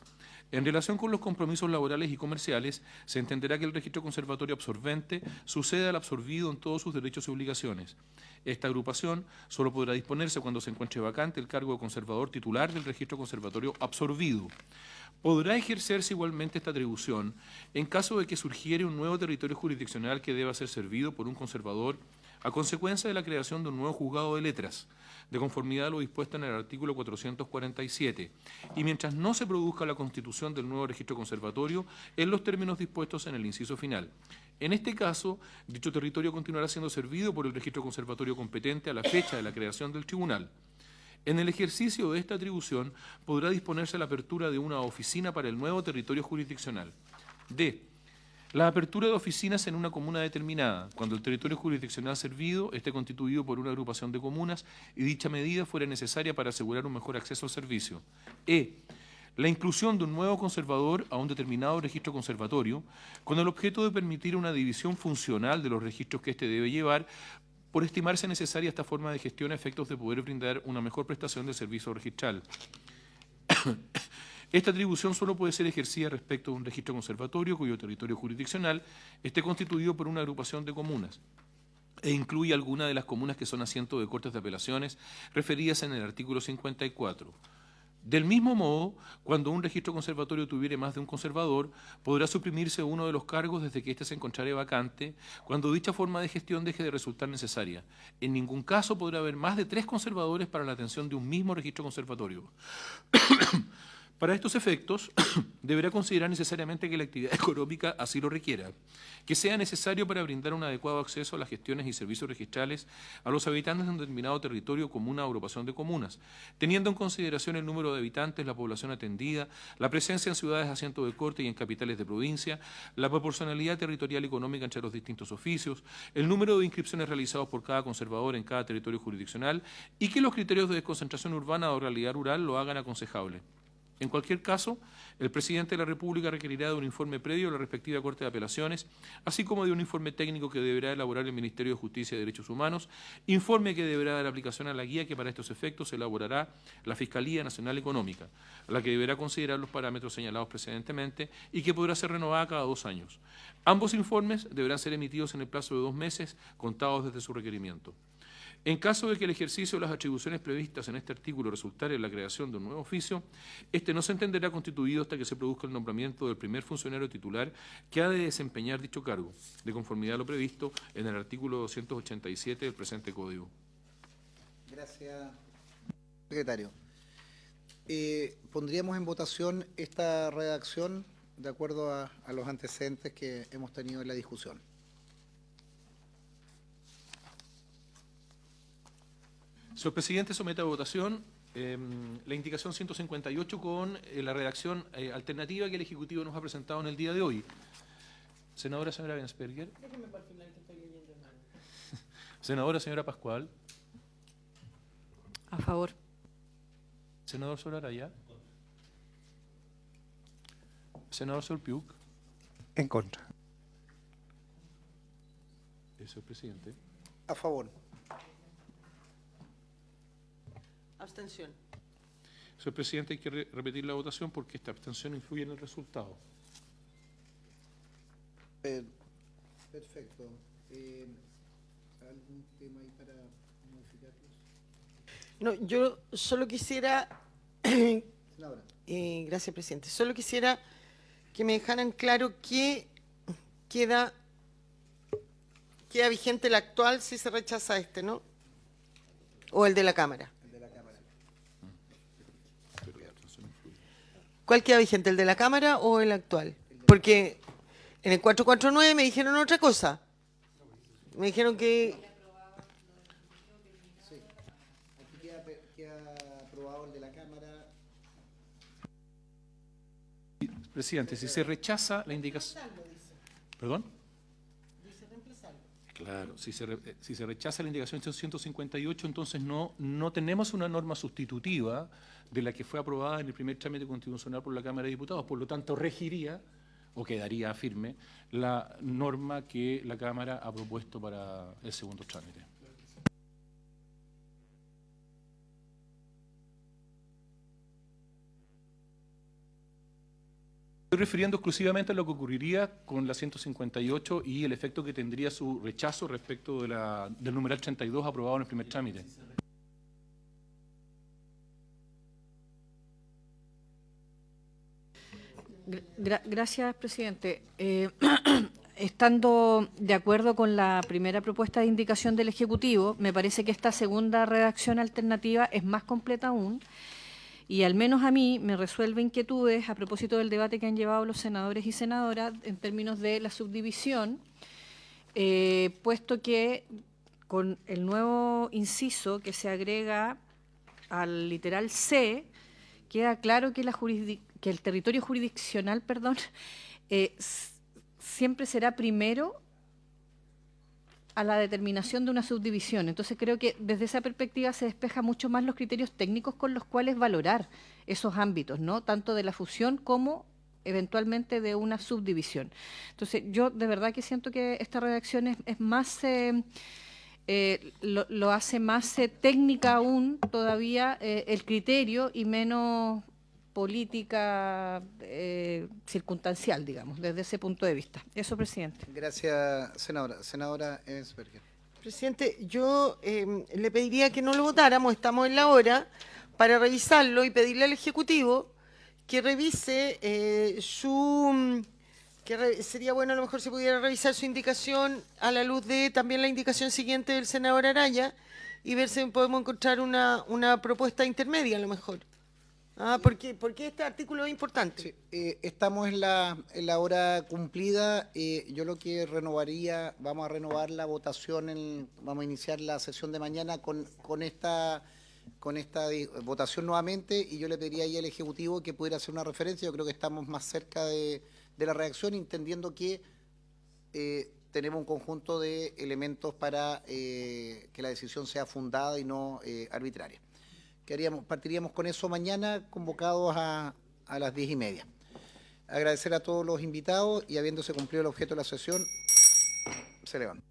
En relación con los compromisos laborales y comerciales, se entenderá que el registro conservatorio absorbente sucede al absorbido en todos sus derechos y obligaciones. Esta agrupación solo podrá disponerse cuando se encuentre vacante el cargo de conservador titular del registro conservatorio absorbido. Podrá ejercerse igualmente esta atribución en caso de que surgiere un nuevo territorio jurisdiccional que deba ser servido por un conservador a consecuencia de la creación de un nuevo juzgado de letras, de conformidad a lo dispuesto en el artículo 447, y mientras no se produzca la constitución del nuevo registro conservatorio en los términos dispuestos en el inciso final. En este caso, dicho territorio continuará siendo servido por el registro conservatorio competente a la fecha de la creación del tribunal. En el ejercicio de esta atribución podrá disponerse la apertura de una oficina para el nuevo territorio jurisdiccional. D. La apertura de oficinas en una comuna determinada, cuando el territorio jurisdiccional servido esté constituido por una agrupación de comunas y dicha medida fuera necesaria para asegurar un mejor acceso al servicio. E. La inclusión de un nuevo conservador a un determinado registro conservatorio, con el objeto de permitir una división funcional de los registros que éste debe llevar, por estimarse necesaria esta forma de gestión a efectos de poder brindar una mejor prestación de servicio registral. Esta atribución solo puede ser ejercida respecto de un registro conservatorio cuyo territorio jurisdiccional esté constituido por una agrupación de comunas e incluye alguna de las comunas que son asiento de cortes de apelaciones referidas en el artículo 54. Del mismo modo, cuando un registro conservatorio tuviere más de un conservador, podrá suprimirse uno de los cargos desde que éste se encontrare vacante, cuando dicha forma de gestión deje de resultar necesaria. En ningún caso podrá haber más de 3 conservadores para la atención de un mismo registro conservatorio. Para estos efectos, deberá considerar necesariamente que la actividad económica así lo requiera, que sea necesario para brindar un adecuado acceso a las gestiones y servicios registrales a los habitantes de un determinado territorio como una agrupación de comunas, teniendo en consideración el número de habitantes, la población atendida, la presencia en ciudades asiento de corte y en capitales de provincia, la proporcionalidad territorial y económica entre los distintos oficios, el número de inscripciones realizados por cada conservador en cada territorio jurisdiccional y que los criterios de desconcentración urbana o realidad rural lo hagan aconsejable. En cualquier caso, el presidente de la República requerirá de un informe previo a la respectiva Corte de Apelaciones, así como de un informe técnico que deberá elaborar el Ministerio de Justicia y Derechos Humanos, informe que deberá dar aplicación a la guía que para estos efectos elaborará la Fiscalía Nacional Económica, a la que deberá considerar los parámetros señalados precedentemente y que podrá ser renovada cada 2 años. Ambos informes deberán ser emitidos en el plazo de 2 meses, contados desde su requerimiento. En caso de que el ejercicio de las atribuciones previstas en este artículo resultare en la creación de un nuevo oficio, este no se entenderá constituido hasta que se produzca el nombramiento del primer funcionario titular que ha de desempeñar dicho cargo, de conformidad a lo previsto en el artículo 287 del presente Código. Gracias, secretario. Pondríamos en votación esta redacción de acuerdo a los antecedentes que hemos tenido en la discusión. Señor presidente, somete a votación la indicación 158 con la redacción alternativa que el Ejecutivo nos ha presentado en el día de hoy. Senadora señora Bensperger. Déjeme para el final que estoy leyendo, hermano. Senadora señora Pascual. A favor. Senador Solaraya. Senador Solpiuk. En contra. Señor presidente. A favor. Abstención. Señor presidente, hay que repetir la votación porque esta abstención influye en el resultado. Perfecto. ¿Algún tema ahí para modificarlos? No, yo solo quisiera, Senadora. gracias presidente, solo quisiera que me dejaran claro que queda vigente el actual si se rechaza este, ¿no? O el de la Cámara. ¿Cuál queda vigente, el de la Cámara o el actual? Porque en el 449 me dijeron otra cosa. Me dijeron que... Sí. Aquí queda aprobado el de la Cámara. Presidente, si se rechaza la indicación... ¿Perdón? Claro, si se rechaza la indicación 158, entonces no tenemos una norma sustitutiva de la que fue aprobada en el primer trámite constitucional por la Cámara de Diputados. Por lo tanto, regiría o quedaría firme la norma que la Cámara ha propuesto para el segundo trámite. Estoy refiriendo exclusivamente a lo que ocurriría con la 158 y el efecto que tendría su rechazo respecto del numeral 32 aprobado en el primer trámite. Gracias, presidente. estando de acuerdo con la primera propuesta de indicación del Ejecutivo, me parece que esta segunda redacción alternativa es más completa aún, y al menos a mí me resuelve inquietudes a propósito del debate que han llevado los senadores y senadoras en términos de la subdivisión, puesto que con el nuevo inciso que se agrega al literal C, queda claro que, que el territorio jurisdiccional, siempre será primero a la determinación de una subdivisión. Entonces creo que desde esa perspectiva se despeja mucho más los criterios técnicos con los cuales valorar esos ámbitos, ¿no? Tanto de la fusión como eventualmente de una subdivisión. Entonces yo de verdad que siento que esta redacción es más, lo hace más técnica aún todavía el criterio y menos política circunstancial, digamos, desde ese punto de vista. Eso, presidente. Gracias, senadora. Senadora Ensberger. Presidente, yo le pediría que no lo votáramos, estamos en la hora, para revisarlo y pedirle al Ejecutivo que revise sería bueno a lo mejor si pudiera revisar su indicación a la luz de también la indicación siguiente del senador Araya y ver si podemos encontrar una propuesta intermedia a lo mejor. Porque este artículo es importante. Sí, estamos en la hora cumplida. Yo lo que renovaría, vamos a renovar la votación, vamos a iniciar la sesión de mañana con esta votación nuevamente, y yo le pediría ahí al Ejecutivo que pudiera hacer una referencia. Yo creo que estamos más cerca de la redacción, entendiendo que tenemos un conjunto de elementos para que la decisión sea fundada y no arbitraria. Partiríamos con eso mañana, convocados a las 10:30. Agradecer a todos los invitados y habiéndose cumplido el objeto de la sesión, se levanta.